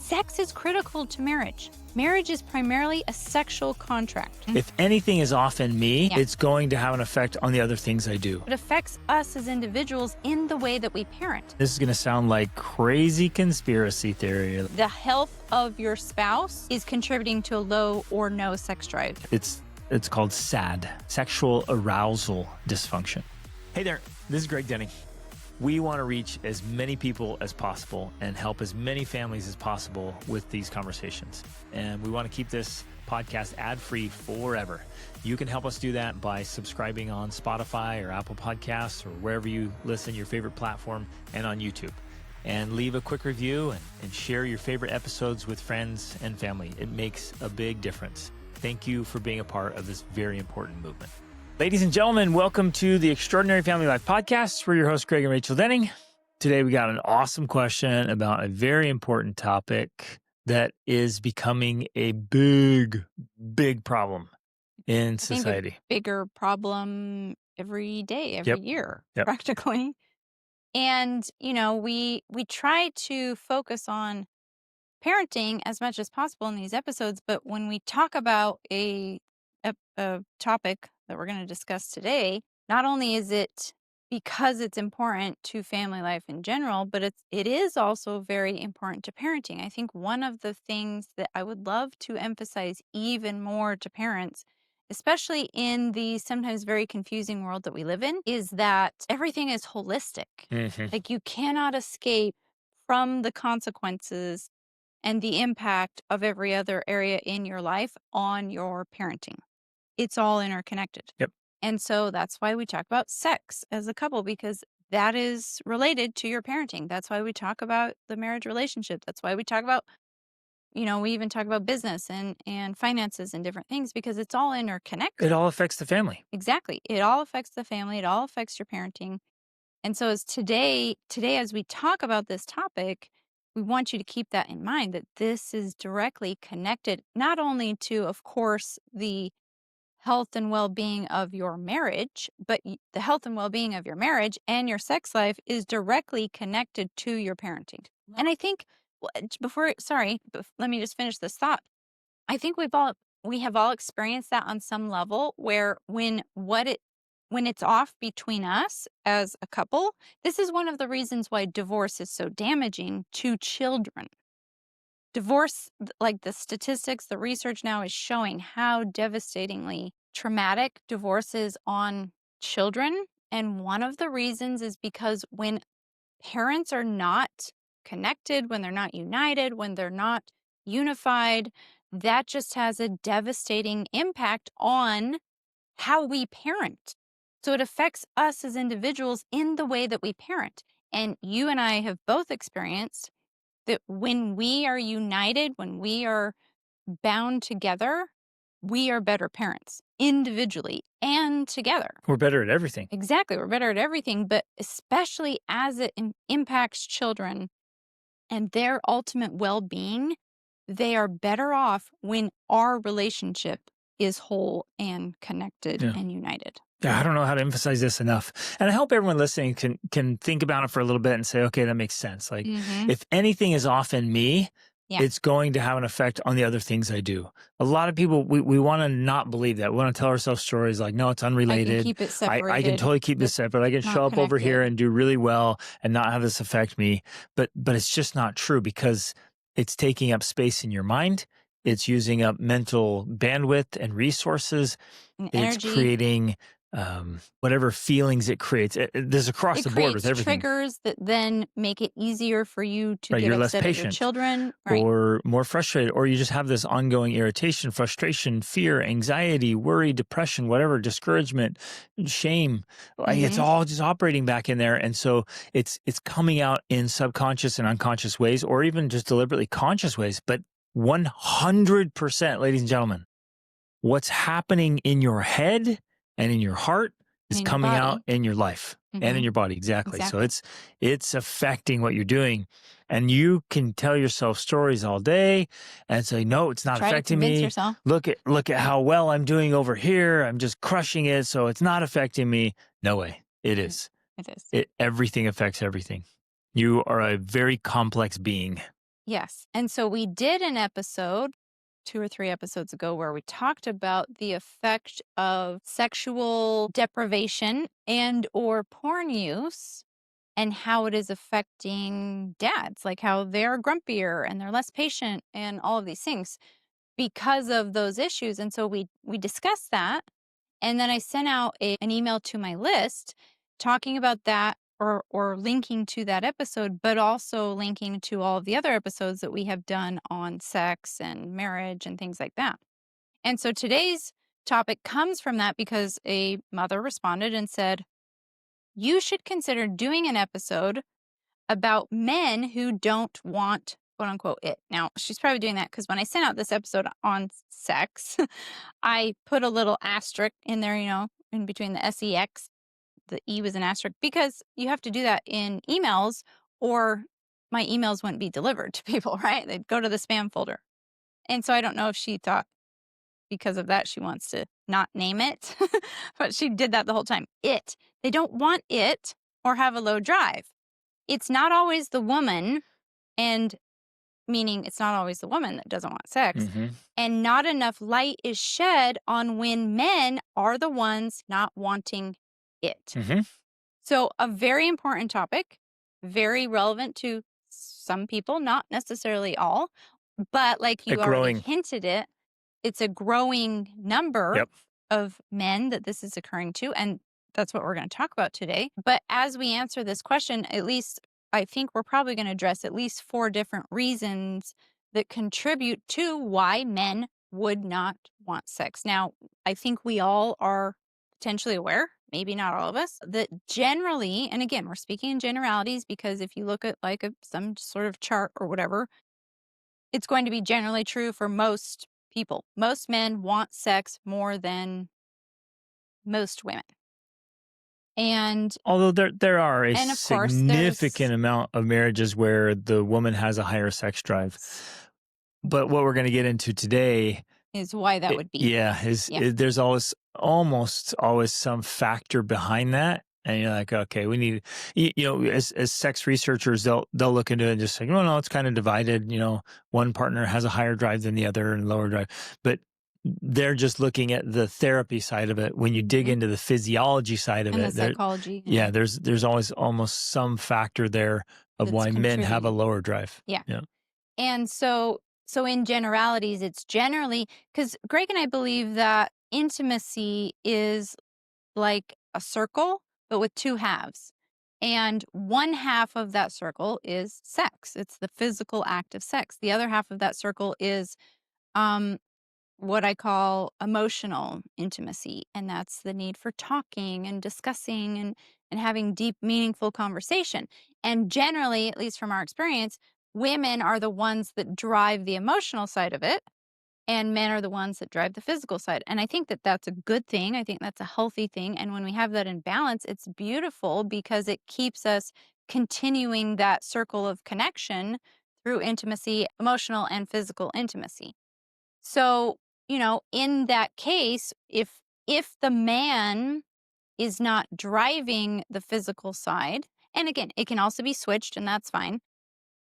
Sex is critical to marriage. Marriage is primarily a sexual contract. If anything is off in me, Yeah. it's going to have an effect on the other things I do. It affects us as individuals in the way that we parent. This is going to sound like crazy conspiracy theory. The health of your spouse is contributing to a low or no sex drive. It's called SAD, sexual arousal dysfunction. Hey there, this is Greg Denning. We want to reach as many people as possible and help as many families as possible with these conversations. And we want to keep this podcast ad-free forever. You can help us do that by subscribing on Spotify or Apple Podcasts or wherever you listen, your favorite platform, and on YouTube. And leave a quick review and share your favorite episodes with friends and family. It makes a big difference. Thank you for being a part of this very important movement. Ladies and gentlemen, welcome to the Extraordinary Family Life Podcast. We're your hosts, Greg and Rachel Denning. Today, we got an awesome question about a very important topic that is becoming a big, big problem in society. A bigger problem every day, every year, practically. And, you know, we try to focus on parenting as much as possible in these episodes, but when we talk about a topic that we're going to discuss today, not only is it because it's important to family life in general, but it is also very important to parenting. I think one of the things that I would love to emphasize even more to parents, especially in the sometimes very confusing world that we live in, is that everything is holistic. Mm-hmm. Like you cannot escape from the consequences and the impact of every other area in your life on your parenting. It's all interconnected. Yep. And so that's why we talk about sex as a couple, because that is related to your parenting. That's why we talk about the marriage relationship. That's why we talk about, you know, we even talk about business and finances and different things, because it's all interconnected. It all affects the family. Exactly. It all affects the family. It all affects your parenting. And so as today, as we talk about this topic, we want you to keep that in mind, that this is directly connected, not only to, of course, the health and well-being of your marriage, but the health and well-being of your marriage and your sex life is directly connected to your parenting. And I think let me just finish this thought. I think we have all experienced that on some level, where when it's off between us as a couple, this is one of the reasons why divorce is so damaging to children. Divorce, like the statistics, the research now is showing how devastatingly traumatic divorce is on children. And one of the reasons is because when parents are not connected, when they're not united, when they're not unified, that just has a devastating impact on how we parent. So it affects us as individuals in the way that we parent. And you and I have both experienced that when we are united, when we are bound together, we are better parents individually and together. We're better at everything. Exactly. We're better at everything, but especially as it impacts children and their ultimate well-being, they are better off when our relationship is whole and connected and united. Yeah, I don't know how to emphasize this enough. And I hope everyone listening can think about it for a little bit and say, okay, that makes sense. Like if anything is off in me, it's going to have an effect on the other things I do. A lot of people, we want to not believe that. We want to tell ourselves stories like, no, it's unrelated. I can keep it separated. I can totally keep this separate. I can show up over here and do really well and not have this affect me. But it's just not true, because it's taking up space in your mind. It's using up mental bandwidth and resources. And it's energy. Creating whatever feelings it creates. There's across the board with everything. Triggers that then make it easier for you to you're get less upset at your patient, children. or more frustrated, or you just have this ongoing irritation, frustration, fear, anxiety, worry, depression, whatever, discouragement, shame. Like it's all just operating back in there. And so it's coming out in subconscious and unconscious ways, or even just deliberately conscious ways. But 100%, ladies and gentlemen, what's happening in your head and in your heart is coming out in your life and in your body. Exactly. So it's affecting what you're doing. And you can tell yourself stories all day and say, no, it's not affecting me. Yourself. Look at how well I'm doing over here. I'm just crushing it. So it's not affecting me. No way. It is. It is. Everything affects everything. You are a very complex being. Yes. And so we did an episode 2 or 3 episodes ago where we talked about the effect of sexual deprivation and or porn use and how it is affecting dads, like how they're grumpier and they're less patient and all of these things because of those issues. And so we discussed that, and then I sent out an email to my list talking about that or linking to that episode, but also linking to all of the other episodes that we have done on sex and marriage and things like that. And so today's topic comes from that because a mother responded and said, "You should consider doing an episode about men who don't want quote unquote it." Now, she's probably doing that because when I sent out this episode on sex, I put a little asterisk in there, in between the SEX, the E was an asterisk because you have to do that in emails or my emails wouldn't be delivered to people, right? They'd go to the spam folder. And so I don't know if she thought because of that she wants to not name it, but she did that the whole time. It. They don't want it or have a low drive. It's not always the woman, and meaning it's not always the woman that doesn't want sex, and not enough light is shed on when men are the ones not wanting it. So a very important topic, very relevant to some people, not necessarily all, but like you already hinted it's a growing number of men that this is occurring to, and that's what we're going to talk about today. But as we answer this question, at least I think we're probably going to address at least 4 different reasons that contribute to why men would not want sex. Now, I think we all are potentially aware, maybe not all of us, that generally, and again, we're speaking in generalities because if you look at like some sort of chart or whatever, it's going to be generally true for most people. Most men want sex more than most women. And although there are a and of course, significant amount of marriages where the woman has a higher sex drive. But what we're going to get into today is why that would be. There's almost always some factor behind that. And you're like, okay, we need, as sex researchers, they'll look into it and just say, no, it's kind of divided. One partner has a higher drive than the other and lower drive. But they're just looking at the therapy side of it. When you dig into the physiology side of and it, the psychology. There's always almost some factor there of why men have a lower drive. Yeah. And so in generalities, it's generally because Greg and I believe that intimacy is like a circle, but with 2 halves. And one half of that circle is sex. It's the physical act of sex. The other half of that circle is what I call emotional intimacy. And that's the need for talking and discussing and having deep, meaningful conversation. And generally, at least from our experience, women are the ones that drive the emotional side of it, and men are the ones that drive the physical side. And I think that that's a good thing. I think that's a healthy thing. And when we have that in balance, it's beautiful because it keeps us continuing that circle of connection through intimacy, emotional and physical intimacy. So, in that case, if the man is not driving the physical side, and again, it can also be switched and that's fine.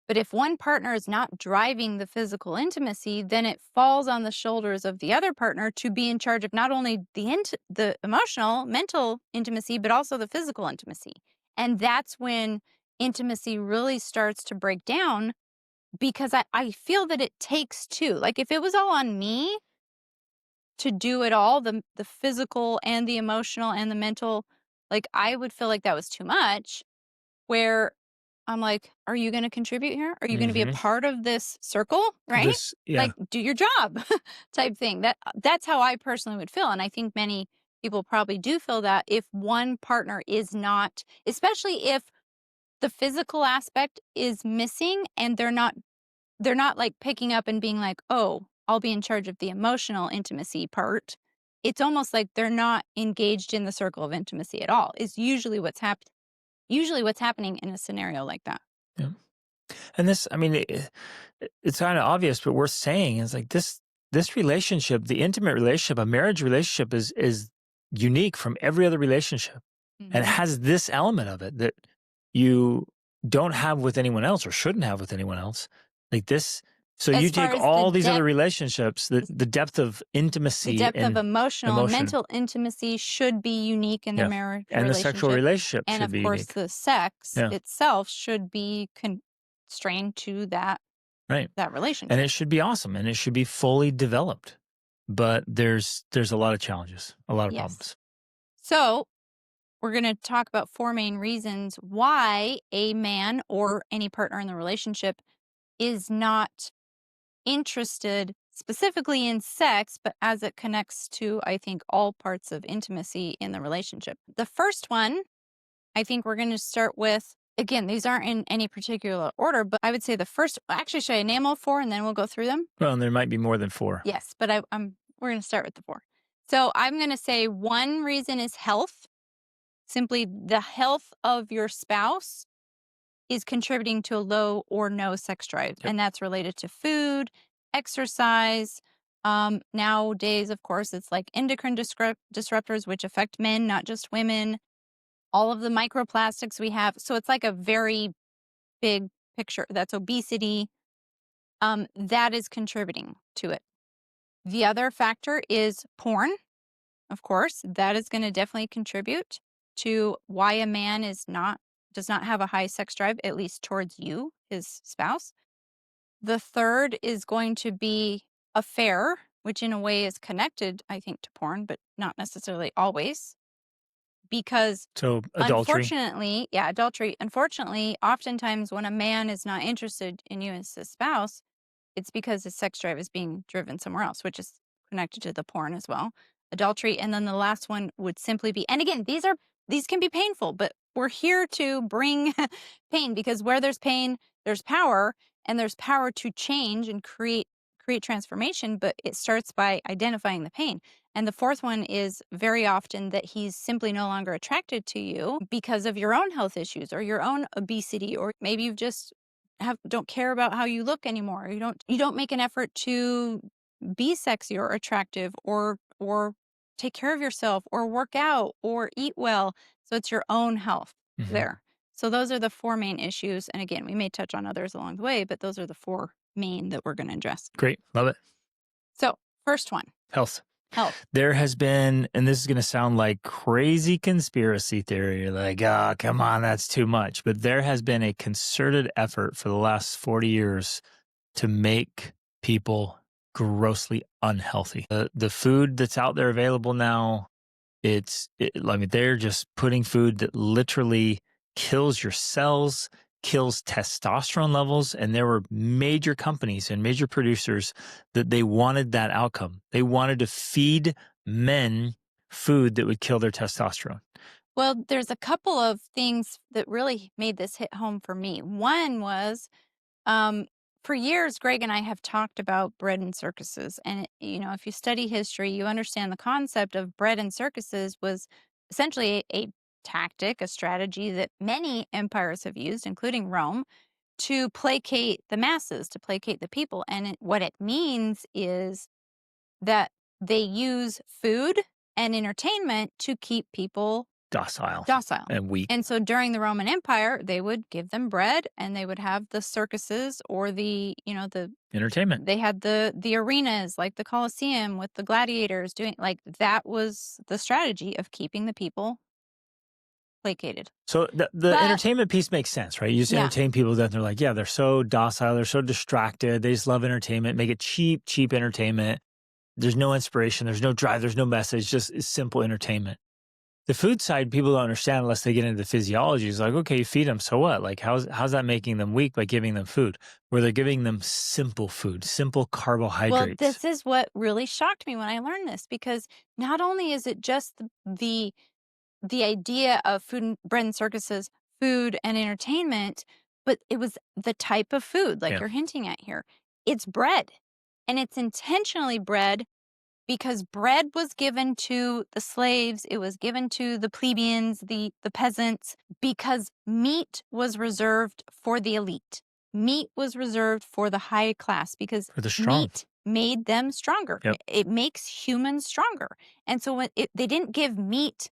But if one partner is not driving the physical intimacy, then it falls on the shoulders of the other partner to be in charge of not only the emotional, mental intimacy, but also the physical intimacy. And that's when intimacy really starts to break down because I feel that it takes 2. Like if it was all on me to do it all, the physical and the emotional and the mental, like I would feel like that was too much, where I'm like, are you going to contribute here? Are you going to be a part of this circle? Right? Like do your job type thing. That's how I personally would feel. And I think many people probably do feel that if one partner is not, especially if the physical aspect is missing and they're not like picking up and being like, oh, I'll be in charge of the emotional intimacy part. It's almost like they're not engaged in the circle of intimacy at all. Is usually what's happening in a scenario like that. Yeah. And this, I mean, it's kind of obvious, but we're saying is like this relationship, the intimate relationship, a marriage relationship is unique from every other relationship. And it has this element of it that you don't have with anyone else or shouldn't have with anyone else. Like this. So you As far take as the all these other depth relationships, the depth of the intimacy depth of and emotional and emotion. mental intimacy should be unique in the Yeah. marriage And the sexual relationship, relationship and should of be course, unique. the sex Yeah. itself should be constrained to Right. that And relationship. it should be awesome and it should be fully developed. But there's a lot of challenges, a lot of Yes. problems. So, we're gonna talk about 4 main reasons why a man or any partner in the relationship is not interested specifically in sex, but as it connects to, I think, all parts of intimacy in the relationship. The first one, I think we're going to start with, again, these aren't in any particular order, but I would say the first, actually, should I name all 4 and then we'll go through them? Well, and there might be more than 4. Yes, but we're going to start with the 4. So I'm going to say one reason is health, simply the health of your spouse is contributing to a low or no sex drive. Yep. And that's related to food, exercise. Nowadays, of course, it's like endocrine disruptors, which affect men, not just women, all of the microplastics we have. So it's like a very big picture. That's obesity. That is contributing to it. The other factor is porn, of course. That is going to definitely contribute to why a man does not have a high sex drive, at least towards you, his spouse. The third is going to be affair, which in a way is connected, I think, to porn, but not necessarily always. Because So adultery. unfortunately, yeah, adultery, unfortunately, oftentimes when a man is not interested in you as his spouse, it's because his sex drive is being driven somewhere else, which is connected to the porn as well. Adultery. And then the last one would simply be, and again, these can be painful, but we're here to bring pain, because where there's pain, there's power, and there's power to change and create transformation, but it starts by identifying the pain. And the fourth one is very often that he's simply no longer attracted to you because of your own health issues or your own obesity, or maybe you've just don't care about how you look anymore. You don't make an effort to be sexy or attractive or take care of yourself or work out or eat well. So it's your own health there. So those are the 4 main issues. And again, we may touch on others along the way, but those are the 4 main that we're going to address. Great. Love it. So, first one, Health. health. There has been, and this is going to sound like crazy conspiracy theory. You're like, oh, come on, that's too much. But there has been a concerted effort for the last 40 years to make people grossly unhealthy. The food that's out there available now, they're just putting food that literally kills your cells, kills testosterone levels. And there were major companies and major producers that they wanted that outcome. They wanted to feed men food that would kill their testosterone. Well, there's a couple of things that really made this hit home for me. One was, for years, Greg and I have talked about bread and circuses. And, if you study history, you understand the concept of bread and circuses was essentially a tactic, a strategy that many empires have used, including Rome, to placate the masses, to placate the people. And what it means is that they use food and entertainment to keep people Docile and weak. And so during the Roman Empire, they would give them bread and they would have the circuses or the entertainment. They had the arenas like the Colosseum with the gladiators doing, like, that was the strategy of keeping the people placated. So the entertainment piece makes sense, right? You just entertain people that they're like, yeah, they're so docile, they're so distracted, they just love entertainment, make it cheap entertainment. There's no inspiration, there's no drive, there's no message, just simple entertainment. The food side, people don't understand unless they get into the physiology. It's like, okay, you feed them, so what? Like, how's that making them weak by giving them food? Where they're giving them simple food, simple carbohydrates. Well, this is what really shocked me when I learned this, because not only is it just the idea of food and bread and circuses, food and entertainment, but it was the type of food, like you're hinting at here. It's bread, and it's intentionally bread, because bread was given to the slaves, it was given to the plebeians, the peasants, because meat was reserved for the elite. Meat was reserved for the high class, because meat made them stronger. It makes humans stronger. And so when they didn't give meat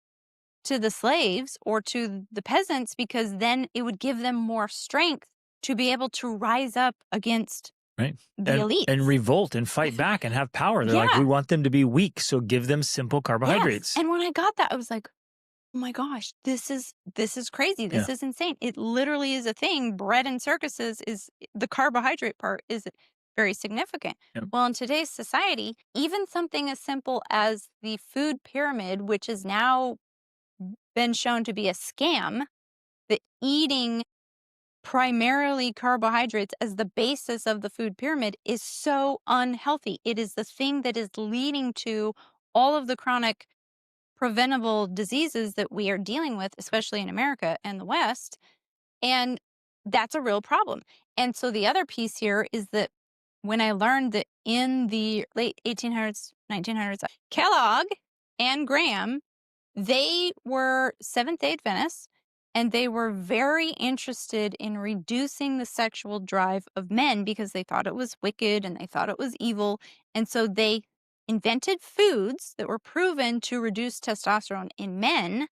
to the slaves or to the peasants, because then it would give them more strength to be able to rise up against Right. the elites. And revolt and fight back and have power. They're like, Yeah. we want them to be weak, so give them simple carbohydrates. Yes. And when I got that, I was like, oh my gosh, this is crazy. This is insane. It literally is a thing. Bread in circuses is the carbohydrate part is very significant. Yep. Well, in today's society, even something as simple as the food pyramid, which has now been shown to be a scam, the eating primarily carbohydrates as the basis of the food pyramid is so unhealthy. It is the thing that is leading to all of the chronic preventable diseases that we are dealing with, especially in America and the West. And that's a real problem. And so the other piece here is that when I learned that in the late 1800s, 1900s, Kellogg and Graham, they were Seventh-day Adventists, and they were very interested in reducing the sexual drive of men because they thought it was wicked and they thought it was evil. And so they invented foods that were proven to reduce testosterone in men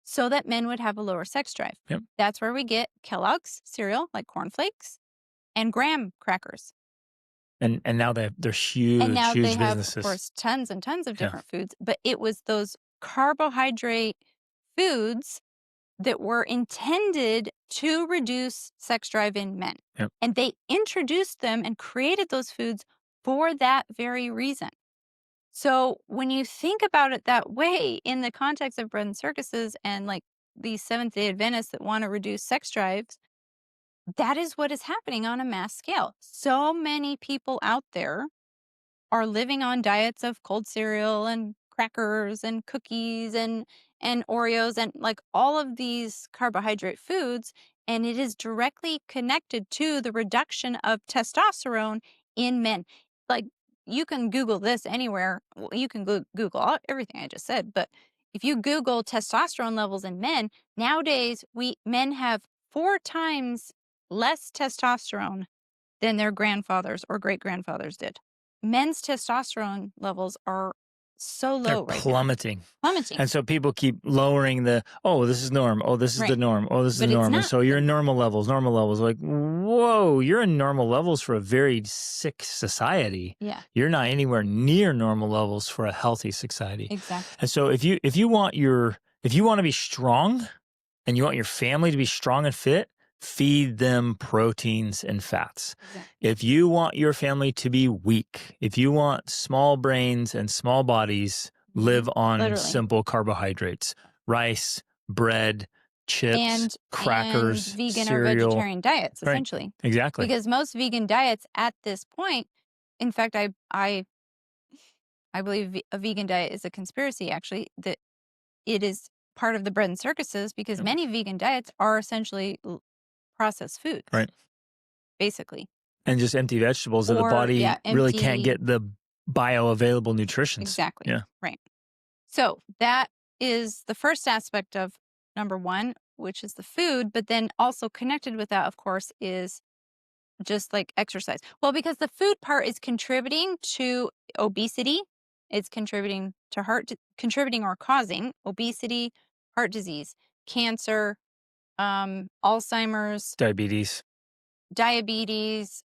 so that men would have a lower sex drive. Yep. That's where we get Kellogg's cereal, like cornflakes, and Graham crackers. And now they're huge, And now huge they have, businesses. of course, tons and tons of different foods. But it was those carbohydrate foods that were intended to reduce sex drive in men. Yep. And they introduced them and created those foods for that very reason. So when you think about it that way in the context of bread and circuses and like these Seventh-day Adventists that want to reduce sex drives, that is what is happening on a mass scale. So many people out there are living on diets of cold cereal and crackers and cookies and Oreos and like all of these carbohydrate foods, and it is directly connected to the reduction of testosterone in men. Like you can Google this anywhere. Well, you can Google everything I just said, but if you Google testosterone levels in men, nowadays men have 4 times less testosterone than their grandfathers or great grandfathers did. Men's testosterone levels are so low right plummeting. now. Plummeting. And so people keep lowering this is norm. Oh, this is the norm. Oh, this is the norm. And so you're in normal levels. Like, whoa, you're in normal levels for a very sick society. Yeah. You're not anywhere near normal levels for a healthy society. Exactly. And so if you want to be strong and you want your family to be strong and fit, feed them proteins and fats. Exactly. If you want your family to be weak, if you want small brains and small bodies, live on simple carbohydrates, rice, bread, chips, crackers, and vegan cereal. or vegetarian diets, essentially. Right. Exactly. Because most vegan diets at this point, in fact, I believe a vegan diet is a conspiracy, actually, that it is part of the bread and circuses because many vegan diets are essentially processed foods. Right. Basically. And just empty vegetables that the body really can't get the bioavailable nutrients. Exactly. Yeah. Right. So that is the first aspect of number 1, which is the food, but then also connected with that, of course, is just like exercise. Well, because the food part is contributing to obesity, it's contributing to contributing or causing obesity, heart disease, cancer, Alzheimer's, diabetes,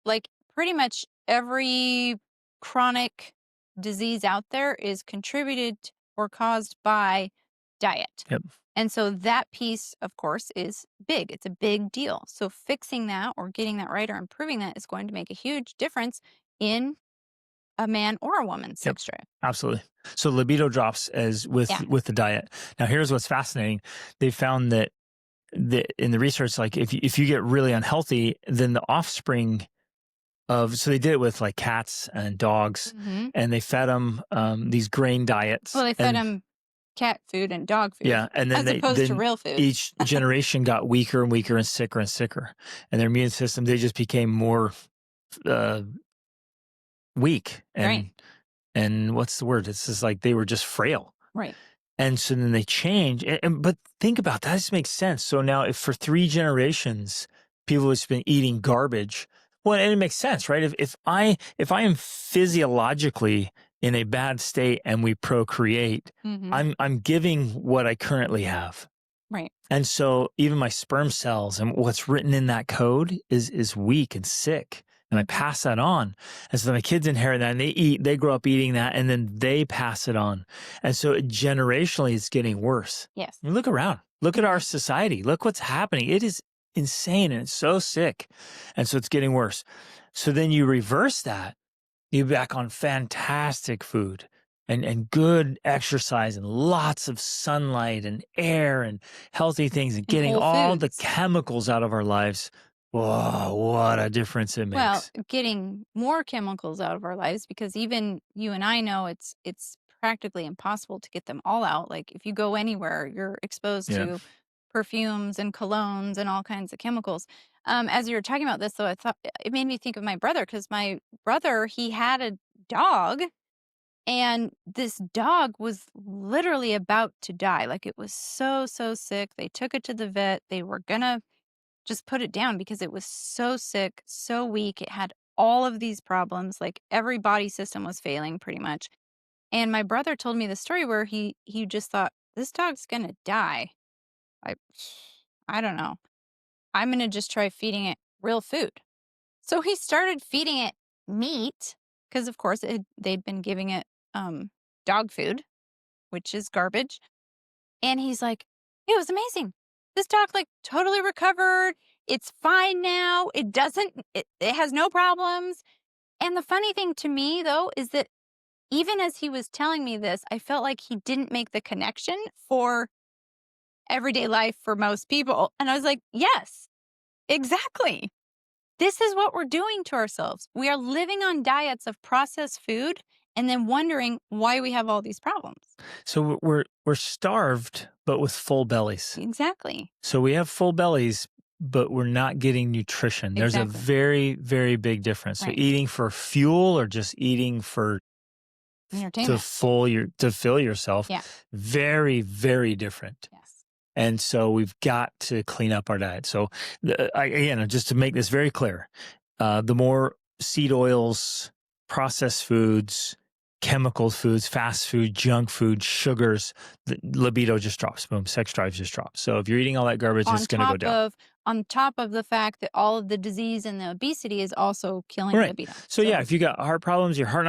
like pretty much every chronic disease out there is contributed or caused by diet. Yep. And so that piece, of course, is big. It's a big deal. So fixing that or getting that right or improving that is going to make a huge difference in a man or a woman's sex drive. Absolutely. So libido drops with the diet. Now, here's what's fascinating. They found that in the research, like if you get really unhealthy, then the offspring so they did it with like cats and dogs, and they fed them these grain diets. Well, they fed them cat food and dog food. Yeah, and then as opposed to real food. Each generation got weaker and weaker and sicker, and their immune system, they just became more weak and what's the word? It's just like they were just frail. Right. And so then they change. But think about that. This makes sense. So now if for 3 generations, people have been eating garbage, well, and it makes sense, right? If I am physiologically in a bad state and we procreate, I'm giving what I currently have. Right. And so even my sperm cells and what's written in that code is weak and sick. And I pass that on. And so my kids inherit that and they grow up eating that and then they pass it on. And so generationally, it's getting worse. Yes. I mean, look around, look at our society, look what's happening. It is insane and it's so sick. And so it's getting worse. So then you reverse that, you back on fantastic food and good exercise and lots of sunlight and air and healthy things and getting whole all the foods. chemicals out of our lives. Whoa, what a difference it Well, makes. getting more chemicals out of our lives, because even you and I know it's practically impossible to get them all out. Like if you go anywhere, you're exposed Yeah. to perfumes and colognes and all kinds of chemicals. As you were talking about this, though, I thought it made me think of my brother, because my brother, he had a dog, and this dog was literally about to die. Like it was so, so sick. They took it to the vet. They were gonna just put it down because it was so sick, so weak. It had all of these problems. Like every body system was failing pretty much. And my brother told me the story where he just thought, this dog's gonna die. I I don't know. I'm gonna just try feeding it real food. So he started feeding it meat, because of course they'd been giving it dog food, which is garbage. And he's like, it was amazing. This dog like totally recovered. It's fine now. It has no problems. And the funny thing to me though is that even as he was telling me this, I felt like he didn't make the connection for everyday life for most people. And I was like, yes, exactly. This is what we're doing to ourselves. We are living on diets of processed food and then wondering why we have all these problems. So we're starved, but with full bellies. Exactly. So we have full bellies, but we're not getting nutrition. There's a Exactly. very, very big difference. So Right. eating for fuel or just eating for Entertainment. to fill yourself, Yeah. very, very different. Yes. And so we've got to clean up our diet. So again, just to make this very clear, the more seed oils, processed foods, chemical foods, fast food, junk food, sugars, the libido just drops. Boom, sex drive just drops. So if you're eating all that garbage, it's going to go down. On top of the fact that all of the disease and the obesity is also killing Right. libido. So yeah, if you got heart problems, your heart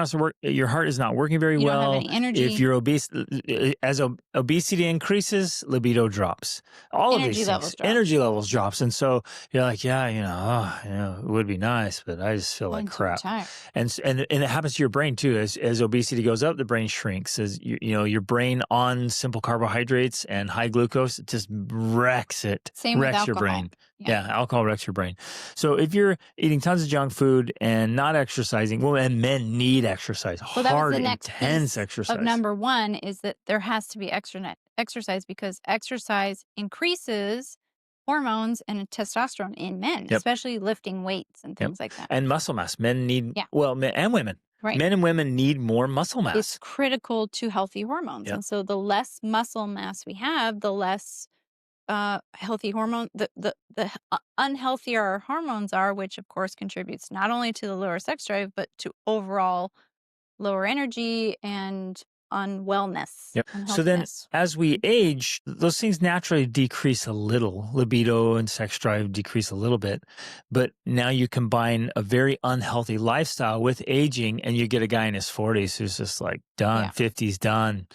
is not working very You don't well. have any energy. If you're obese, as obesity increases, libido drops. All of these things, energy levels drops, and so you're like, yeah, it would be nice, but I just feel like crap. And it happens to your brain too. As obesity goes up, the brain shrinks. As your brain on simple carbohydrates and high glucose, it just wrecks it. Same with wrecks your alcohol. brain. Yeah, alcohol wrecks your brain. So if you're eating tons of junk food and not exercising, and men need exercise, hard, intense exercise. Of number one is that there has to be exercise, because exercise increases hormones and testosterone in men, especially lifting weights and things like that. And muscle mass. Men need, men and women. Right. Men and women need more muscle mass. It's critical to healthy hormones. And so the less muscle mass we have, the less healthy hormone, the unhealthier our hormones are, which of course contributes not only to the lower sex drive, but to overall lower energy and unwellness. So then as we age, those things naturally decrease a little. Libido and sex drive decrease a little bit. But now you combine a very unhealthy lifestyle with aging, and you get a guy in his 40s who's just like done, 50s done,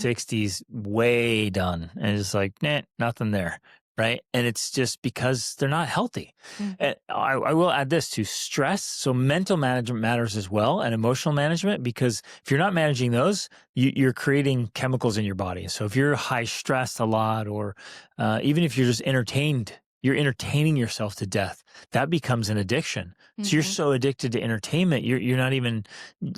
60s way done, and it's like, nothing there, right? And it's just because they're not healthy. And I will add this to stress. So mental management matters as well, and emotional management, because if you're not managing those, you're creating chemicals in your body. So if you're high stressed a lot, or even if you're just you're entertaining yourself to death, that becomes an addiction. So you're so addicted to entertainment, you're not even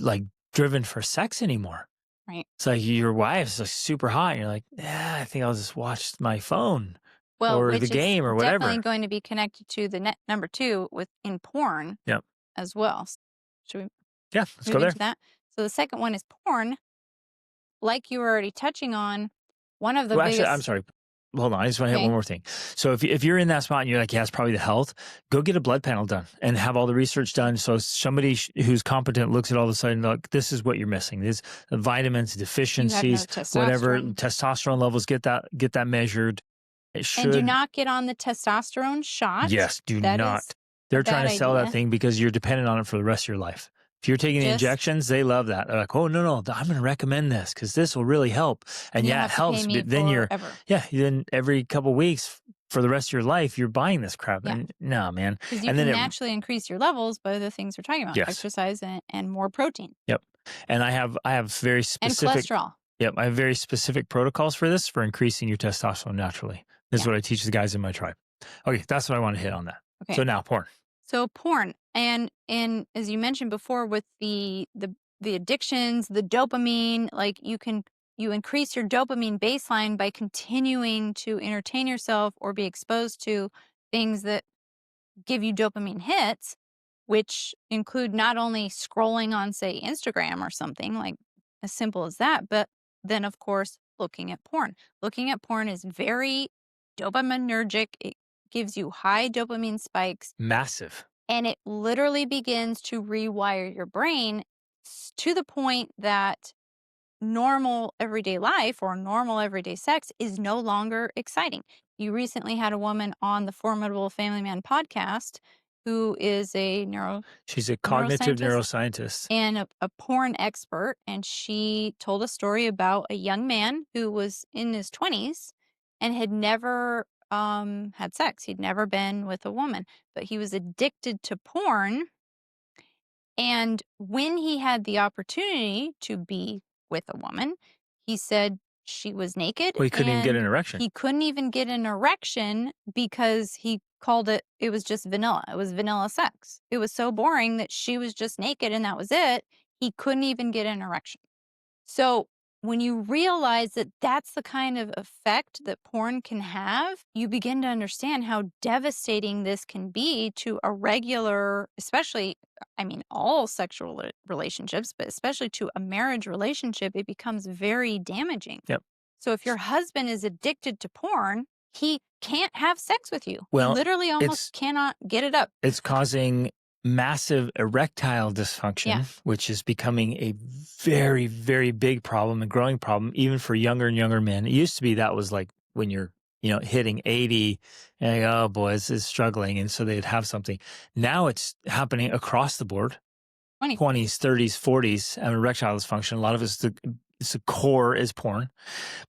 like driven for sex anymore. Right. It's like your wife's like super hot. And you're like, I think I'll just watch my phone or the game or whatever. Definitely going to be connected to the number two in porn as well. Should we let's go there. into that? So the second one is porn. Like you were already touching on, one of the biggest... Actually, I'm sorry. Hold on. I just want to hit one more thing. So if you're in that spot and you're like, it's probably the health, go get a blood panel done and have all the research done. So somebody who's competent looks at all of a sudden, like, this is what you're missing. These vitamins, deficiencies, whatever, testosterone levels, get that measured. It And do should. not get on the testosterone shot. Yes, do That not. is a They're trying bad to sell that idea. thing because you're dependent on it for the rest of your life. If you're taking the Just injections, they love that. They're like, "Oh, no, no, I'm gonna recommend this because this will really help." And and you'll yeah, it have to pay helps, me but then forever. then every couple weeks for the rest of your life, you're buying this crap. Yeah, And no, man. because you And then can it naturally increase your levels by the things we're talking about, yes. exercise and more protein Yep. And I have very and specific cholesterol. yep, I have very specific protocols for this for increasing your testosterone naturally. This is Yeah. what I teach the guys in my tribe. Okay, that's what I want to hit on that. So Okay. now porn. So porn and as you mentioned before with the addictions, the dopamine, like you increase your dopamine baseline by continuing to entertain yourself or be exposed to things that give you dopamine hits, which include not only scrolling on, say, Instagram or something like as simple as that, but then, of course, looking at porn. Looking at porn is very dopaminergic. It gives you high dopamine spikes Massive. and it literally begins to rewire your brain to the point that normal everyday life or normal everyday sex is no longer exciting. You recently had a woman on the Formidable Family Man podcast who is a She's a cognitive neuroscientist neuroscientist. and a porn expert. And she told a story about a young man who was in his 20s and had never had sex. He'd never been with a woman, but he was addicted to porn and when he had the opportunity to be with a woman, he said she was naked Well, he couldn't even get an and erection. he couldn't even get an erection because he called it was just vanilla. It was vanilla sex. It was so boring that she was just naked and that was it. He couldn't even get an erection. So when you realize that that's the kind of effect that porn can have, you begin to understand how devastating this can be to a regular, especially, I mean, all sexual relationships, but especially to a marriage relationship, it becomes very damaging. Yep. So if your husband is addicted to porn, he can't have sex with you. He Well, literally it's almost cannot get it up. it's causing massive erectile dysfunction, Yeah. which is becoming a very, very big problem and growing problem, even for younger and younger men. It used to be that was like when you're, hitting 80 and you go, oh boy, this is struggling. And so they'd have something. Now it's happening across the board, 20. 20s, 30s, 40s, and erectile dysfunction. A lot of it's the core is porn.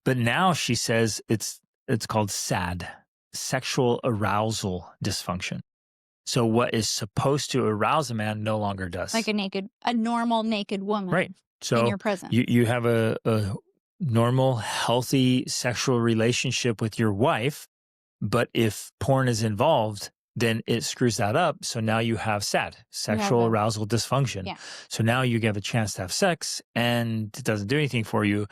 But now she says it's called SAD, sexual arousal dysfunction. So what is supposed to arouse a man no longer does. Like a normal naked woman Right. in So your presence. you have a normal, healthy sexual relationship with your wife, but if porn is involved, then it screws that up. So now you have SAD, sexual arousal dysfunction. Yeah. So now you have a chance to have sex and it doesn't do anything for you.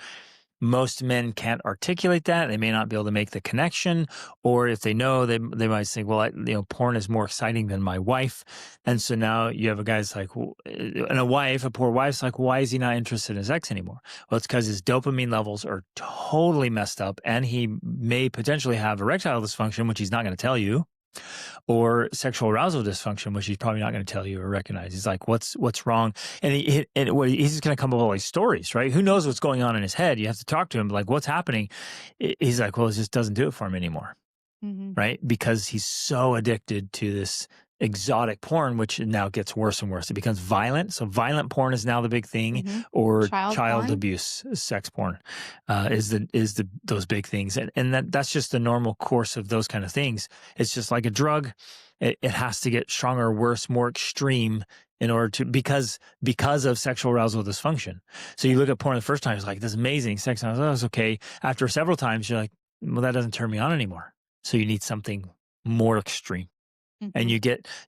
Most men can't articulate that. They may not be able to make the connection, or if they know, they might think, well, porn is more exciting than my wife. And so now you have a guy's like, and a poor wife's like, why is he not interested in sex anymore? Well, it's because his dopamine levels are totally messed up and he may potentially have erectile dysfunction, which he's not going to tell you, or sexual arousal dysfunction, which he's probably not going to tell you or recognize. He's like, what's wrong? And he's just going to come up with all these stories, right? Who knows what's going on in his head? You have to talk to him, like, what's happening? He's like, well, it just doesn't do it for him anymore, right? Because he's so addicted to this exotic porn, which now gets worse and worse. It becomes violent. So violent porn is now the big thing, or child abuse, sex porn is those big things. And that's just the normal course of those kind of things. It's just like a drug. It has to get stronger, worse, more extreme in order to, because of sexual arousal dysfunction. So you look at porn the first time, it's like, this is amazing sex. And I was like, oh, it's okay. After several times, you're like, well, that doesn't turn me on anymore. So you need something more extreme. And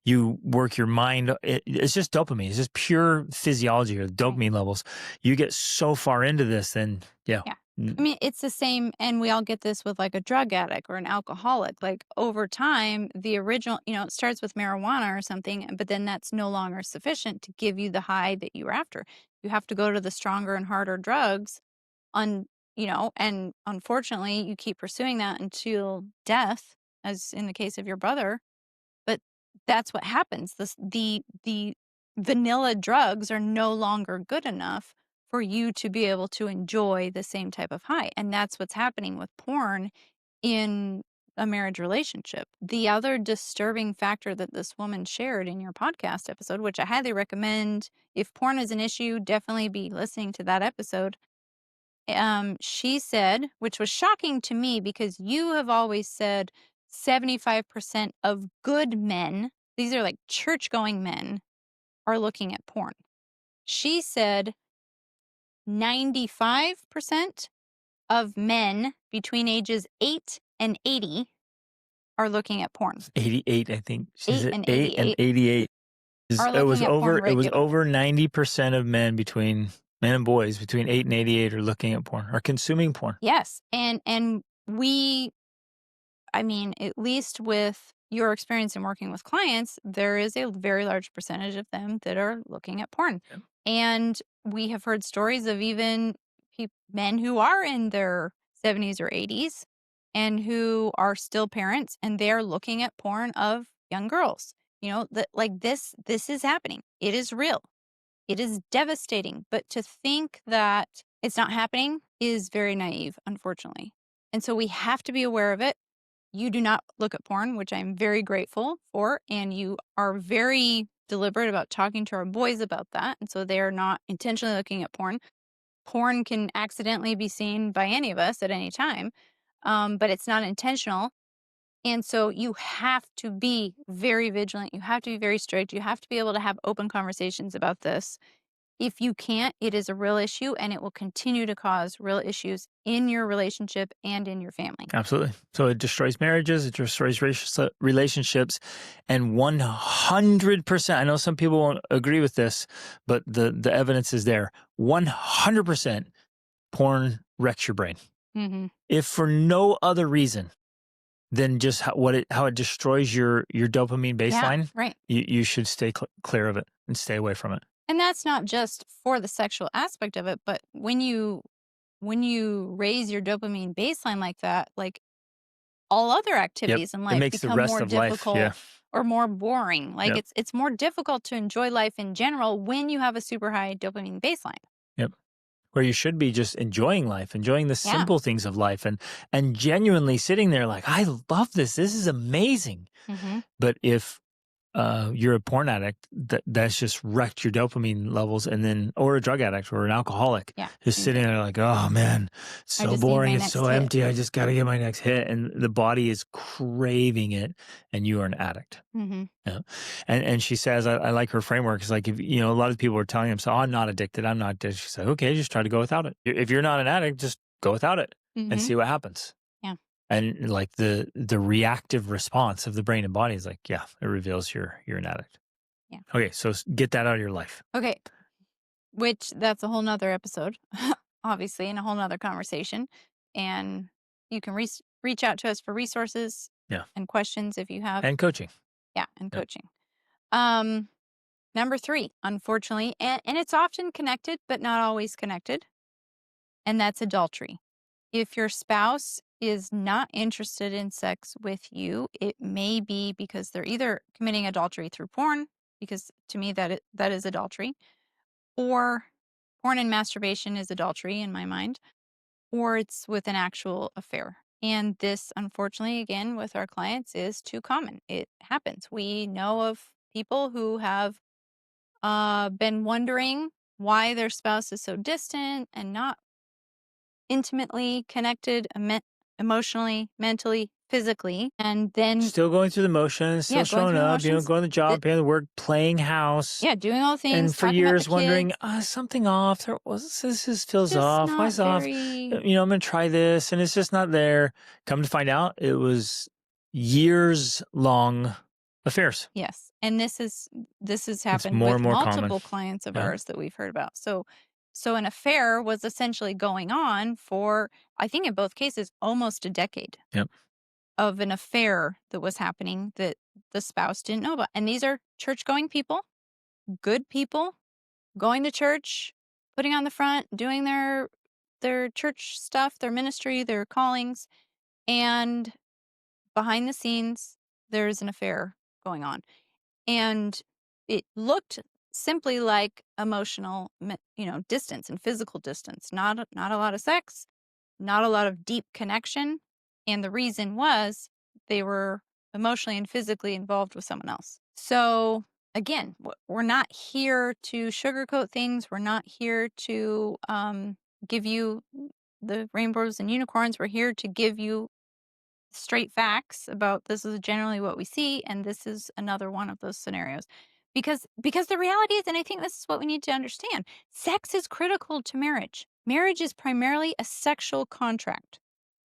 you work your mind. It's just dopamine. It's just pure physiology or dopamine levels. You get so far into this, then yeah. I mean, it's the same, and we all get this with like a drug addict or an alcoholic. Like over time, the original, it starts with marijuana or something, but then that's no longer sufficient to give you the high that you were after. You have to go to the stronger and harder drugs and unfortunately, you keep pursuing that until death, as in the case of your brother. But that's what happens. The vanilla drugs are no longer good enough for you to be able to enjoy the same type of high. And that's what's happening with porn in a marriage relationship. The other disturbing factor that this woman shared in your podcast episode, which I highly recommend, if porn is an issue, definitely be listening to that episode. She said, which was shocking to me because you have always said 75% of good men, these are like church going men, are looking at porn. She said 95% of men between ages 8 and 80 are looking at porn. 88, I think. She's 8 at and 8 and 88 88. are It was looking at porn over. It was regularly. over 90% of men and boys between 8 and 88 are looking at porn, are consuming porn. Yes, and we, I mean, at least with your experience in working with clients, there is a very large percentage of them that are looking at porn. Yep. And we have heard stories of even men who are in their 70s or 80s and who are still parents and they're looking at porn of young girls. You know, that like this is happening. It is real. It is devastating. But to think that it's not happening is very naive, unfortunately. And so we have to be aware of it. You do not look at porn, which I'm very grateful for. And you are very deliberate about talking to our boys about that. And so they are not intentionally looking at porn. Porn can accidentally be seen by any of us at any time, but it's not intentional. And so you have to be very vigilant. You have to be very strict. You have to be able to have open conversations about this. If you can't, it is a real issue and it will continue to cause real issues in your relationship and in your family. Absolutely. So it destroys marriages, it destroys relationships, and 100%, I know some people won't agree with this, but the evidence is there. 100% porn wrecks your brain. Mm-hmm. If for no other reason than just how it destroys your dopamine baseline, Yeah, right. you should stay clear of it and stay away from it. And that's not just for the sexual aspect of it, but when you raise your dopamine baseline like that, like all other activities in It life makes the become rest more of life, difficult or more boring. Like Yep. it's more difficult to enjoy life in general when you have a super high dopamine baseline. Yep. Where you should be just enjoying life, enjoying the Yeah. simple things of life, and genuinely sitting there like, I love this. This is amazing. Mm-hmm. But if you're a porn addict, that's just wrecked your dopamine levels, or a drug addict or an alcoholic, Yeah. just sitting there like, oh man, it's I so just need boring, my it's next so hit. empty. I just got to get my next hit, and the body is craving it, and you are an addict. Mm-hmm. Yeah. And she says, I like her framework. It's like, if a lot of people are telling him, so I'm not addicted. I'm not addicted. She's like, okay, just try to go without it. If you're not an addict, just go without it and Mm-hmm. see what happens. Yeah. And like the reactive response of the brain and body is like, yeah, it reveals you're an addict. Yeah. Okay. So get that out of your life. Okay. Which that's a whole nother episode, obviously, and a whole nother conversation. And you can reach out to us for resources and questions if you have. And coaching. Yeah. And coaching. Number 3, unfortunately, and it's often connected, but not always connected. And that's adultery. If your spouse is not interested in sex with you, it may be because they're either committing adultery through porn, because to me that is adultery, or porn and masturbation is adultery in my mind, or it's with an actual affair. And this, unfortunately, again, with our clients is too common. It happens. We know of people who have been wondering why their spouse is so distant and not intimately connected emotionally, mentally, physically, and then Still going through the motions, still showing up, going to the job, paying the work, playing house. Yeah, doing all the things. And for years wondering, something off. This just feels off. Why is it off? I'm going to try this, and it's just not there. Come to find out, it was years-long affairs. Yes, and this has happened more with and more multiple common. clients of ours that we've heard about. So an affair was essentially going on for, I think in both cases, almost a decade. Yep. Of an affair that was happening that the spouse didn't know about. And these are church-going people, good people, going to church, putting on the front, doing their church stuff, their ministry, their callings, and behind the scenes, there's an affair going on. And it looked simply like emotional, distance and physical distance, not a lot of sex, not a lot of deep connection. And the reason was they were emotionally and physically involved with someone else. So again, we're not here to sugarcoat things. We're not here to give you the rainbows and unicorns. We're here to give you straight facts about this is generally what we see, and this is another one of those scenarios. Because the reality is, and I think this is what we need to understand, sex is critical to marriage. Marriage is primarily a sexual contract.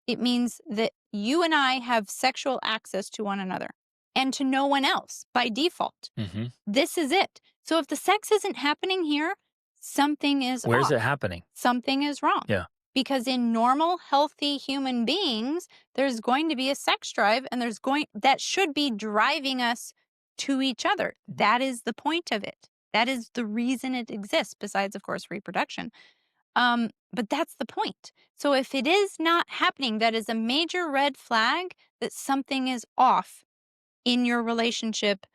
It means that you and I have sexual access to one another and to no one else by default. Mm-hmm. This is it. So if the sex isn't happening here, something is Where's off. it happening? Something is wrong. Yeah. Because in normal, healthy human beings, there's going to be a sex drive, and that should be driving us to each other. That is the point of it. That is the reason it exists, besides, of course, reproduction. But that's the point. So if it is not happening, that is a major red flag that something is off in your relationship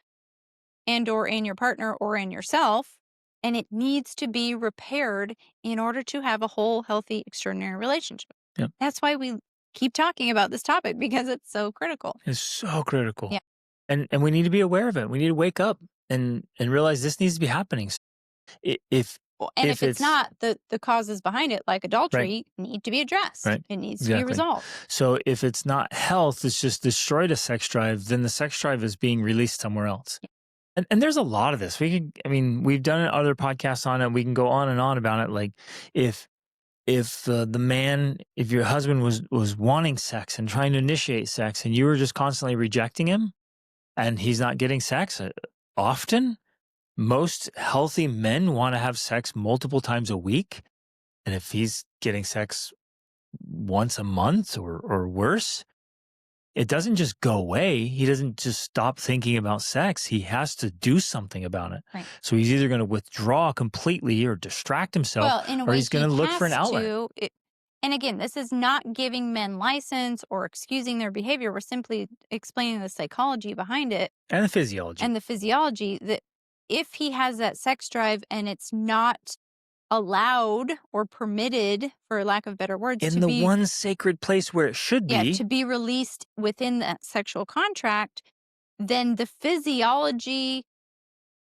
and or in your partner or in yourself, and it needs to be repaired in order to have a whole, healthy, extraordinary relationship. Yep. That's why we keep talking about this topic, because it's so critical. It's so critical. Yeah. And we need to be aware of it. We need to wake up and realize this needs to be happening. If it's not, the causes behind it, like adultery, need to be addressed. Right. It needs to be resolved. So if it's not health, it's just destroyed a sex drive, then the sex drive is being released somewhere else. Yeah. And there's a lot of this. We've done other podcasts on it. We can go on and on about it. Like if your husband was wanting sex and trying to initiate sex, and you were just constantly rejecting him, and he's not getting sex often, most healthy men want to have sex multiple times a week. And if he's getting sex once a month or worse, it doesn't just go away. He doesn't just stop thinking about sex. He has to do something about it. Right. So he's either going to withdraw completely or distract himself, or he's going to look for an outlet. And again, this is not giving men license or excusing their behavior. We're simply explaining the psychology behind it. And the physiology. That if he has that sex drive and it's not allowed or permitted, for lack of better words, in the one sacred place where it should be, to be released within that sexual contract, then the physiology,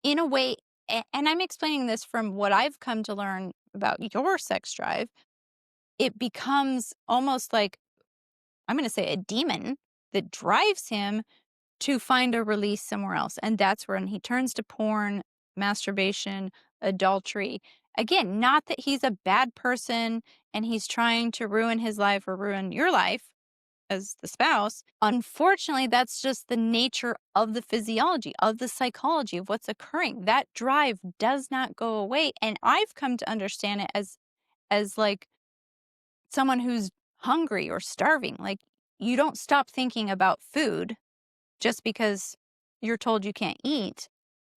in a way, and I'm explaining this from what I've come to learn about your sex drive, it becomes almost like, I'm going to say, a demon that drives him to find a release somewhere else. And that's when he turns to porn, masturbation, adultery. Again, not that he's a bad person and he's trying to ruin his life or ruin your life as the spouse. Unfortunately, that's just the nature of the physiology, of the psychology of what's occurring. That drive does not go away. And I've come to understand it as like someone who's hungry or starving. Like, you don't stop thinking about food just because you're told you can't eat.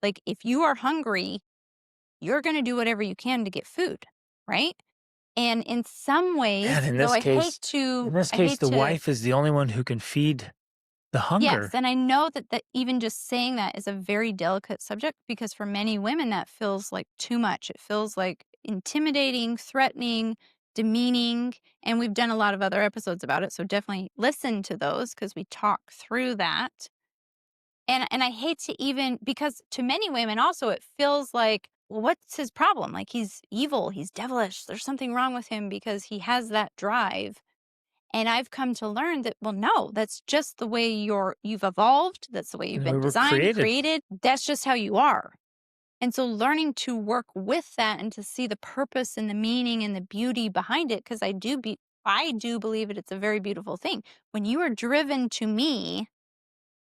Like, if you are hungry, you're going to do whatever you can to get food, right? And in some ways, in this case, the wife is the only one who can feed the hunger. Yes, and I know that even just saying that is a very delicate subject, because for many women that feels like too much. It feels like intimidating, threatening, demeaning, and we've done a lot of other episodes about it, so definitely listen to those because we talk through that. And I hate to even, because to many women also it feels like, well, what's his problem? Like, he's evil, he's devilish, there's something wrong with him because he has that drive. And I've come to learn that, well, no, that's just the way you've evolved. That's the way you've been designed, created. That's just how you are. And so learning to work with that and to see the purpose and the meaning and the beauty behind it, because I do believe it's a very beautiful thing. When you are driven to me,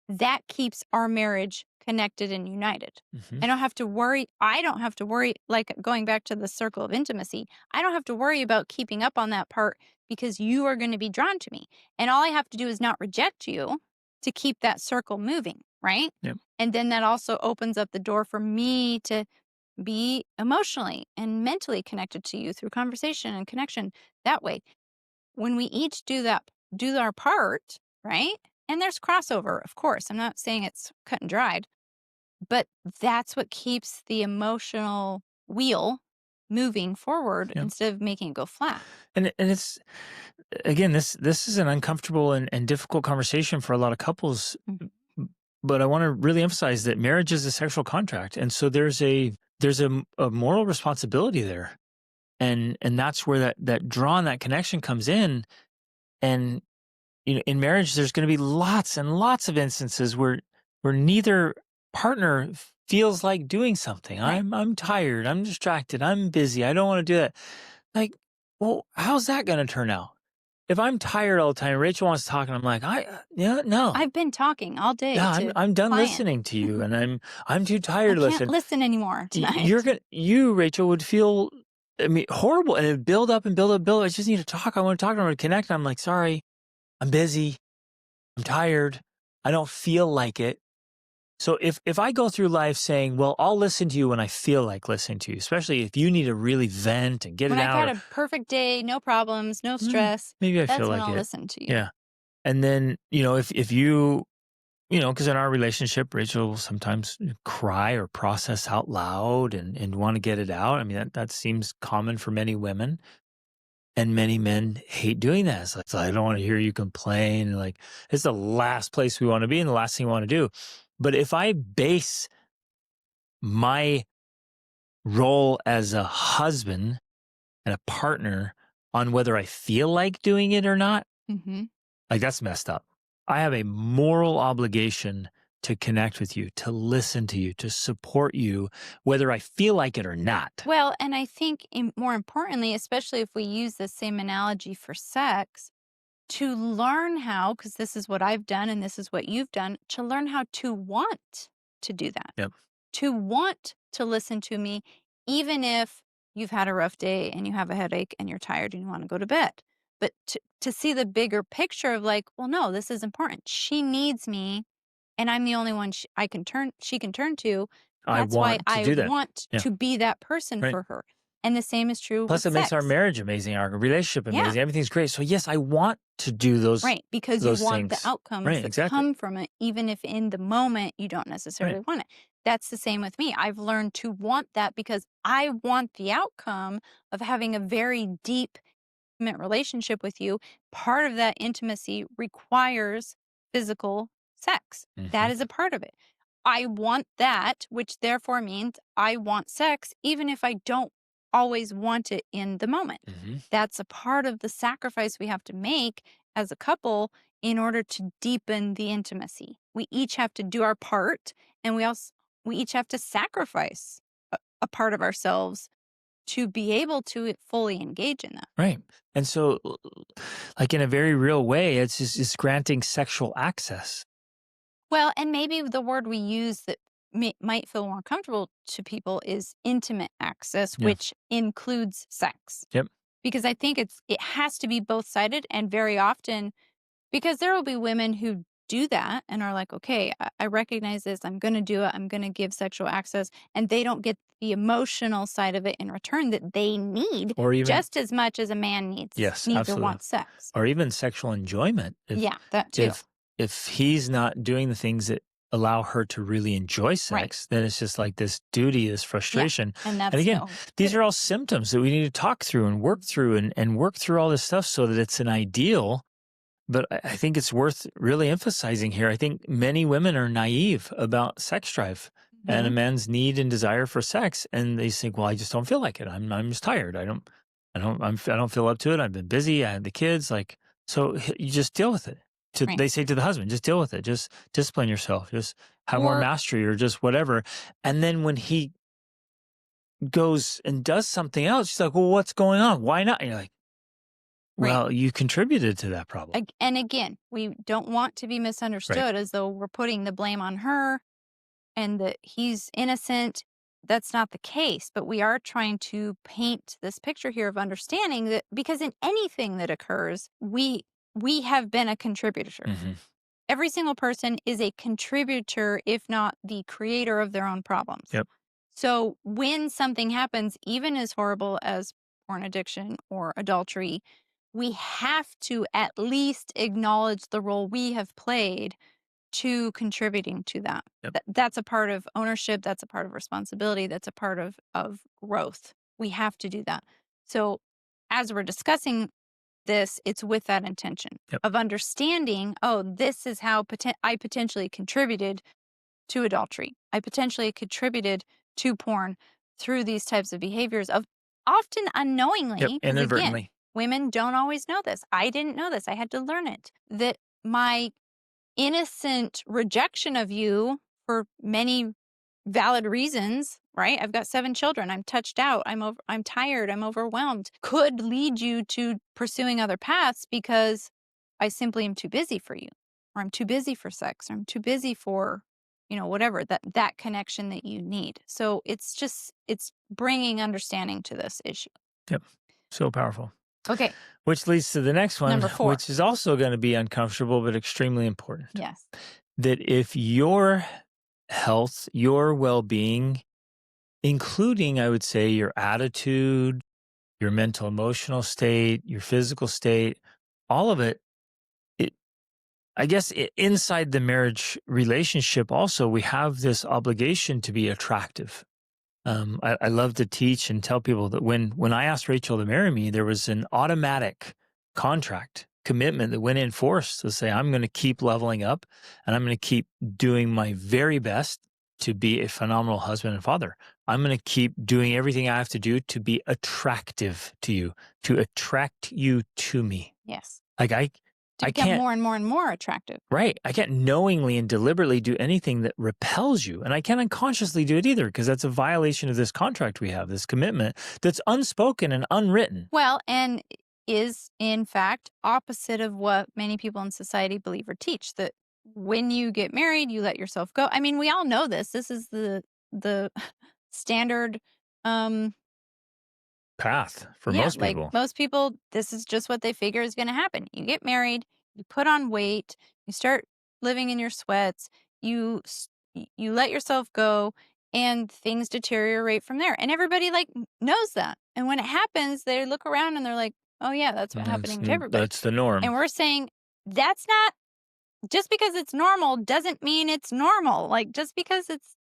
that keeps our marriage connected and united. Mm-hmm. I don't have to worry, like going back to the circle of intimacy, I don't have to worry about keeping up on that part because you are going to be drawn to me. And all I have to do is not reject you to keep that circle moving, right? Yep. And then that also opens up the door for me to be emotionally and mentally connected to you through conversation and connection that way. When we each do our part, right? And there's crossover, of course. I'm not saying it's cut and dried, but that's what keeps the emotional wheel moving forward Yep. instead of making it go flat. And it's again, this is an uncomfortable and difficult conversation for a lot of couples. Mm. But I want to really emphasize that marriage is a sexual contract, and so there's a moral responsibility there, and that's where that draw and that connection comes in. And in marriage, there's going to be lots and lots of instances where neither partner feels like doing something. Right. I'm tired. I'm distracted. I'm busy. I don't want to do that. Like, well, how's that going to turn out? If I'm tired all the time, Rachel wants to talk, and I'm like, yeah, no, I've been talking all day yeah, to I'm done clients. listening to you, and I'm too I tired to can't listen. listen anymore tonight. You, Rachel, would feel, I mean, horrible, and it'd build up and build up, build up. I just need to talk. I want to talk. I want to connect. And I'm like, sorry, I'm busy. I'm tired. I don't feel like it. So if I go through life saying, well, I'll listen to you when I feel like listening to you, especially if you need to really vent and get When it I've out, had a perfect day, no problems, no or, stress, maybe I that's feel when like I'll it. listen to you. Yeah. And then, if you, because in our relationship, Rachel will sometimes cry or process out loud and want to get it out. I mean, that seems common for many women. And many men hate doing that. It's like, I don't want to hear you complain. Like, it's the last place we want to be and the last thing we want to do. But if I base my role as a husband and a partner on whether I feel like doing it or not, Mm-hmm. like, that's messed up. I have a moral obligation to connect with you, to listen to you, to support you, whether I feel like it or not. Well, and I think more importantly, especially if we use the same analogy for sex, to learn how, because this is what I've done and this is what you've done, to learn how to want to do that, Yep. to want to listen to me, even if you've had a rough day and you have a headache and you're tired and you want to go to bed. But to see the bigger picture of like, well, no, this is important. She needs me and I'm the only one she can turn to. I That's why want to I do that. want Yeah. to be that person Right. for her. And the same is true Plus, with it makes our sex. marriage amazing, our relationship Yeah. amazing. Everything's great. So, yes, I want to do those. Right, because you those want the things. outcomes Right, that exactly. come from it, even if in the moment you don't necessarily Right. want it. That's the same with me. I've learned to want that because I want the outcome of having a very deep, intimate relationship with you. Part of that intimacy requires physical sex. That Mhm. is a part of it. I want that, which therefore means I want sex, even if I don't always want it in the moment. Mhm. That's a part of the sacrifice we have to make as a couple in order to deepen the intimacy. We each have to do our part, and we each have to sacrifice a part of ourselves to be able to fully engage in that. Right. And so, like, in a very real way, it's granting sexual access. Well, and maybe the word we use that might feel more comfortable to people is intimate access, Yeah. which includes sex. Yep. Because I think it has to be both sided, and very often, because there will be women who do that and are like, okay, I recognize this. I'm going to do it. I'm going to give sexual access. And they don't get the emotional side of it in return that they need Or even, just as much as a man yes, needs or absolutely. wants sex. Or even sexual enjoyment. Yeah, that too. If he's not doing the things that allow her to really enjoy Right. sex, then it's just like this duty, this frustration. And that's And again, no these good. are all symptoms that we need to talk through and work through and work through all this stuff so that it's an ideal. But I think it's worth really emphasizing here. I think many women are naive about sex drive and a Mhm. man's need and desire for sex, and they think, "Well, I just don't feel like it. I'm just tired. I don't feel up to it. I've been busy. I had the kids. Like, so you just deal with it." Right. They say to the husband, "Just deal with it. Just discipline yourself. Just have more Or mastery, or just whatever." And then when he goes and does something else, she's like, "Well, what's going on? Why not?" And you're like, Right. "Well, you contributed to that problem." And again, we don't want to be misunderstood as though we're putting the blame on her and that he's innocent. That's not the case, but we are trying to paint this picture here of understanding that because in anything that occurs, we have been a contributor. Mhm. Every single person is a contributor, if not the creator of their own problems. Yep. So when something happens, even as horrible as porn addiction or adultery, we have to at least acknowledge the role we have played to contributing to that. Yep. That's a part of ownership. That's a part of responsibility. That's a part of growth We have to do that. So as we're discussing this, it's with that intention Yep. of understanding, oh, this is how I potentially contributed to adultery. I potentially contributed to porn through these types of behaviors of often Yep. unknowingly, because again, Inadvertently. women don't always know this. I didn't know this. I had to learn it. That my innocent rejection of you for many valid reasons, right? I've got 7 children. I'm touched out. I'm tired. I'm overwhelmed. Could lead you to pursuing other paths because I simply am too busy for you, or I'm too busy for sex, or I'm too busy for, whatever that connection that you need. So it's bringing understanding to this issue. Yep. So powerful. Okay. Which leads to the next one, Number 4. which is also going to be uncomfortable, but extremely important. Yes. That if your health, your well-being, including, I would say, your attitude, your mental emotional state, your physical state, all of it, I guess inside the marriage relationship also, we have this obligation to be attractive. I love to teach and tell people that when I asked Rachel to marry me, there was an automatic contract commitment that went in force to say, I'm going to keep leveling up and I'm going to keep doing my very best to be a phenomenal husband and father. I'm going to keep doing everything I have to do to be attractive to you, to attract you to me. Yes. Like To I become can't, more and more and more attractive. right. I can't knowingly and deliberately do anything that repels you. And I can't unconsciously do it either, because that's a violation of this contract we have, this commitment that's unspoken and unwritten. Well, and is in fact opposite of what many people in society believe or teach, that when you get married, you let yourself go. I mean, we all know this. This is the standard Path for yeah, most like people. most people, this is just what they figure is going to happen. You get married, you put on weight, you start living in your sweats, you let yourself go, and things deteriorate from there. And everybody knows that. And when it happens, they look around and they're like, "Oh yeah, that's what's happening to everybody." That's the norm. And we're saying that's not, just because it's normal doesn't mean it's normal. Like, just because it's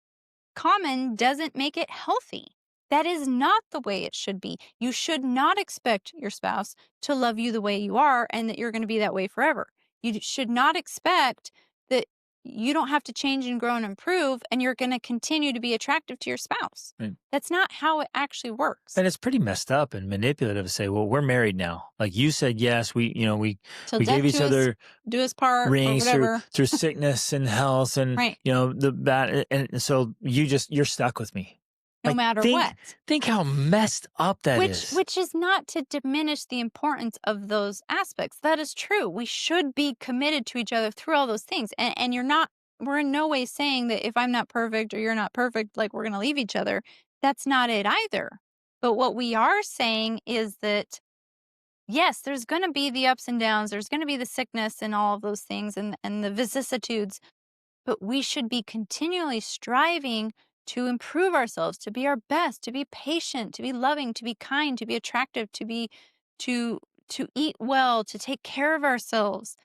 common doesn't make it healthy. That is not the way it should be. You should not expect your spouse to love you the way you are and that you're going to be that way forever. You should not expect that you don't have to change and grow and improve and you're going to continue to be attractive to your spouse. Right. That's not how it actually works. And it's pretty messed up and manipulative to say, well, we're married now. Like you said, yes, we gave each other do us part rings or whatever. through sickness and health and, right. and so you're stuck with me. No matter what. Think how messed up that is. Which is not to diminish the importance of those aspects. That is true. We should be committed to each other through all those things. And we're in no way saying that if I'm not perfect or you're not perfect, like we're going to leave each other. That's not it either. But what we are saying is that, yes, there's going to be the ups and downs. There's going to be the sickness and all of those things and the vicissitudes. But we should be continually striving to improve ourselves, to be our best, to be patient, to be loving, to be kind, to be attractive, to eat well, to take care of ourselves.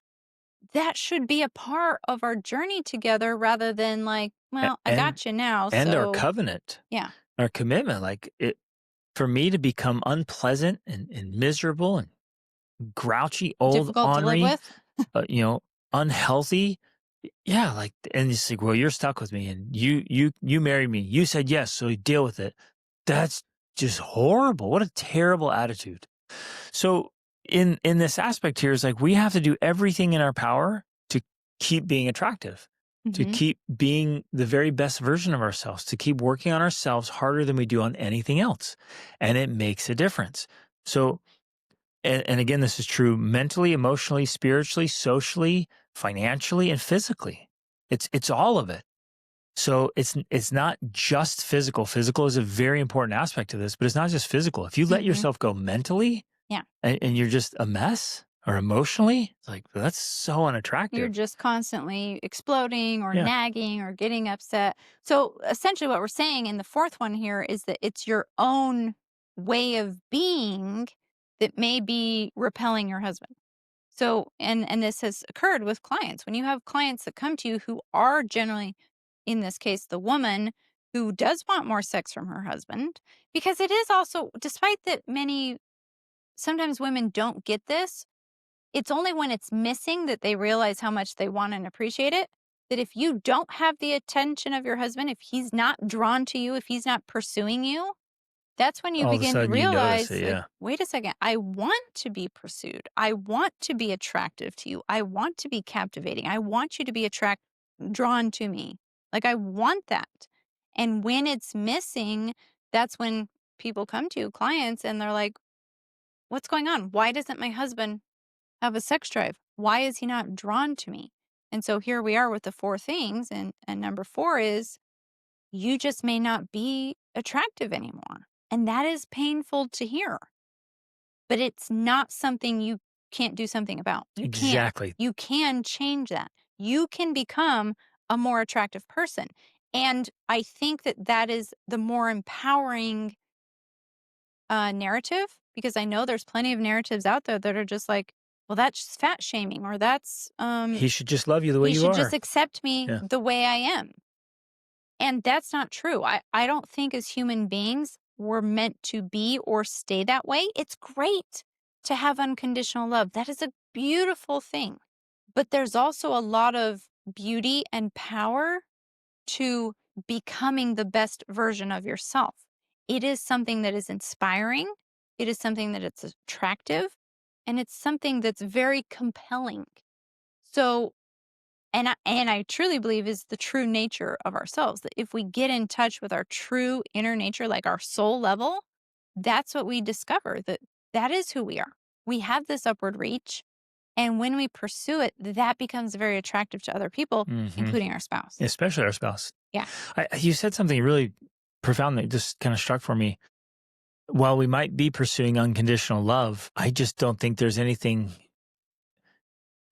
That should be a part of our journey together rather than like, well, I got you now. And so, our covenant. Yeah. Our commitment. Like for me to become unpleasant and miserable and grouchy, old, difficult ornery, to live with. Unhealthy. Yeah, like, and it's like, well, you're stuck with me, and you married me. You said yes, so you deal with it. That's just horrible. What a terrible attitude. So in this aspect here is like we have to do everything in our power to keep being attractive, to keep being the very best version of ourselves, to keep working on ourselves harder than we do on anything else, and it makes a difference. So. And again, this is true mentally, emotionally, spiritually, socially, financially, and physically. It's all of it. So it's not just physical. Physical is a very important aspect of this, but it's not just physical. If you let yourself go mentally, yeah, and you're just a mess, or emotionally, it's like that's so unattractive. You're just constantly exploding or nagging or getting upset. So essentially, what we're saying in the fourth one here is that it's your own way of being that may be repelling your husband. So, and this has occurred with clients. When you have clients that come to you who are generally, in this case, the woman who does want more sex from her husband, because it is also, despite that sometimes women don't get this, it's only when it's missing that they realize how much they want and appreciate it. That if you don't have the attention of your husband, if he's not drawn to you, if he's not pursuing you, that's when you All of a begin to sudden you notice realize, it. like, Yeah. wait a second, I want to be pursued. I want to be attractive to you. I want to be captivating. I want you to be drawn to me. Like, I want that. And when it's missing, that's when people come to you, clients, and they're like, what's going on? Why doesn't my husband have a sex drive? Why is he not drawn to me? And so here we are with the four things. And number four is you just may not be attractive anymore. And that is painful to hear. But it's not something you can't do something about. You can. Exactly. You can change that. You can become a more attractive person. And I think that that is the more empowering narrative, because I know there's plenty of narratives out there that are just like, well, that's fat shaming, or that's He should just love you the way he you should are. just accept me Yeah. the way I am. And that's not true. I don't think as human beings we're meant to be or stay that way. It's great to have unconditional love. That is a beautiful thing. But there's also a lot of beauty and power to becoming the best version of yourself. It is something that is inspiring. It is something that it's attractive, and it's something that's very compelling. So, and I truly believe is the true nature of ourselves, that if we get in touch with our true inner nature, like our soul level, that's what we discover, that that is who we are. We have this upward reach. And when we pursue it, that becomes very attractive to other people, including our spouse. Especially our spouse. Yeah. You said something really profound that just kind of struck for me. While we might be pursuing unconditional love, I just don't think there's anything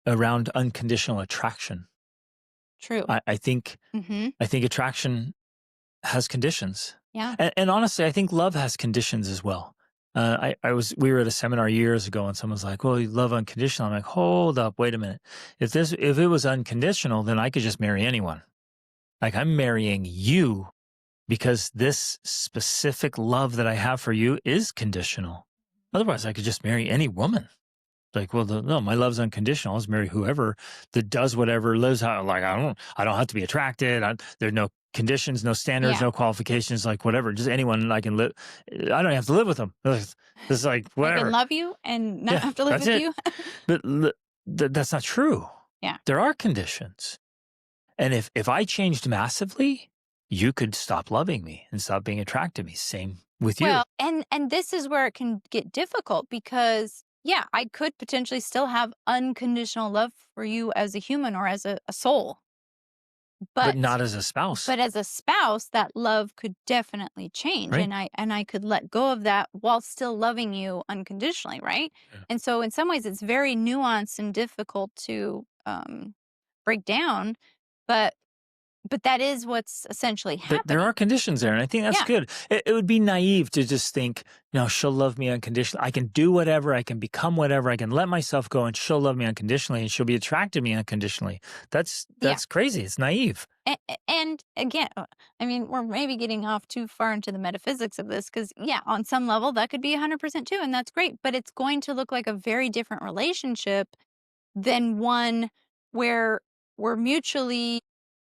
around unconditional attraction. True. I think Mm-hmm. I think attraction has conditions. Yeah. And honestly, I think love has conditions as well. We were at a seminar years ago and someone's like, well, you love unconditional. I'm like, hold up, wait a minute. If it was unconditional, then I could just marry anyone. Like, I'm marrying you because this specific love that I have for you is conditional. Otherwise, I could just marry any woman. Like, well, no, my love's unconditional. I'll just marry whoever that does whatever, lives how. Like, I don't have to be attracted. There's no conditions, no standards, Yeah. no qualifications. Like, whatever, just anyone I can live. I don't have to live with them. It's like I whatever. can love you and not Yeah, have to live that's with it. you. But that's not true. Yeah. There are conditions, and if I changed massively, you could stop loving me and stop being attracted to me. Same with you. Well, and this is where it can get difficult, because yeah, I could potentially still have unconditional love for you as a human or as a soul. But not as a spouse. But as a spouse, that love could definitely change. Right. And I could let go of that while still loving you unconditionally, right? Yeah. And so in some ways it's very nuanced and difficult to break down, but that is what's essentially happening. There are conditions there, and I think that's good. It would be naive to just think, she'll love me unconditionally. I can do whatever, I can become whatever, I can let myself go, and she'll love me unconditionally, and she'll be attracted to me unconditionally. That's crazy. It's naive. And again, I mean, we're maybe getting off too far into the metaphysics of this, because on some level that could be 100% too, and that's great. But it's going to look like a very different relationship than one where we're mutually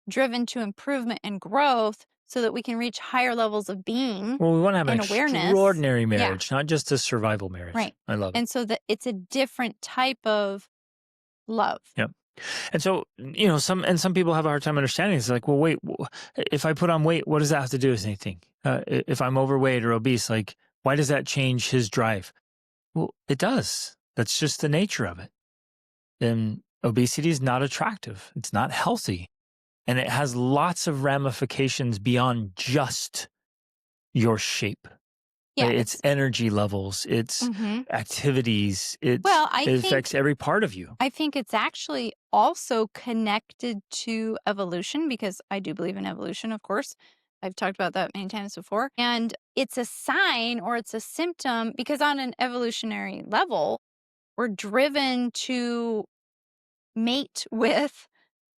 driven to improvement and growth so that we can reach higher levels of being. Well, we want to have an extraordinary marriage, not just a survival marriage. Right. I love it. And so that it's a different type of love. Yep. And so, some people have a hard time understanding. It's like, well, wait, if I put on weight, what does that have to do with anything? If I'm overweight or obese, like, why does that change his drive? Well, it does. That's just the nature of it. And obesity is not attractive. It's not healthy. And it has lots of ramifications beyond just your shape. Yeah, it's energy levels, it's activities, it affects every part of you. I think it's actually also connected to evolution, because I do believe in evolution, of course. I've talked about that many times before. And it's a sign, or it's a symptom, because on an evolutionary level, we're driven to mate with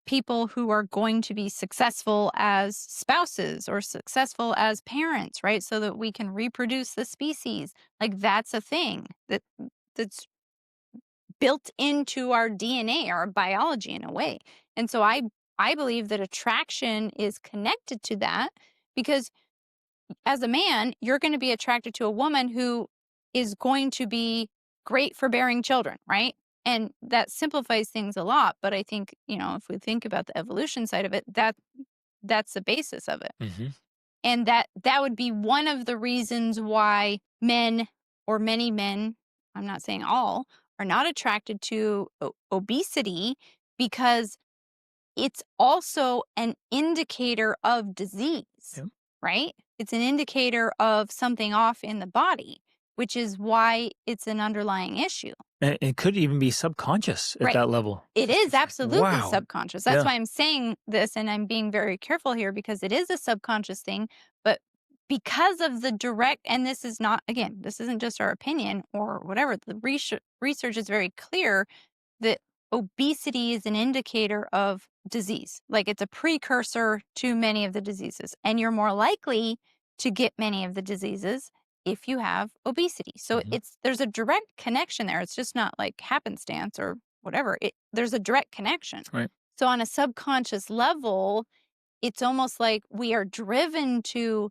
people who are going to be successful as spouses or successful as parents, right? So that we can reproduce the species. Like that's a thing that's built into our DNA, our biology in a way. And so I believe that attraction is connected to that because as a man, you're going to be attracted to a woman who is going to be great for bearing children, right? And that simplifies things a lot, but I think, if we think about the evolution side of it, that's the basis of it. Mm-hmm. And that would be one of the reasons why men or many men, I'm not saying all, are not attracted to obesity because it's also an indicator of disease, Yep. right? It's an indicator of something off in the body, which is why it's an underlying issue. And it could even be subconscious at Right. that level. It is absolutely Wow. subconscious. That's Yeah. why I'm saying this, and I'm being very careful here because it is a subconscious thing. But because of the direct, and this is not, again, this isn't just our opinion or whatever, the research is very clear that obesity is an indicator of disease. Like it's a precursor to many of the diseases. And you're more likely to get many of the diseases if you have obesity. So Mhm. there's a direct connection there. It's just not like happenstance or whatever. There's a direct connection. Right. So on a subconscious level, it's almost like we are driven to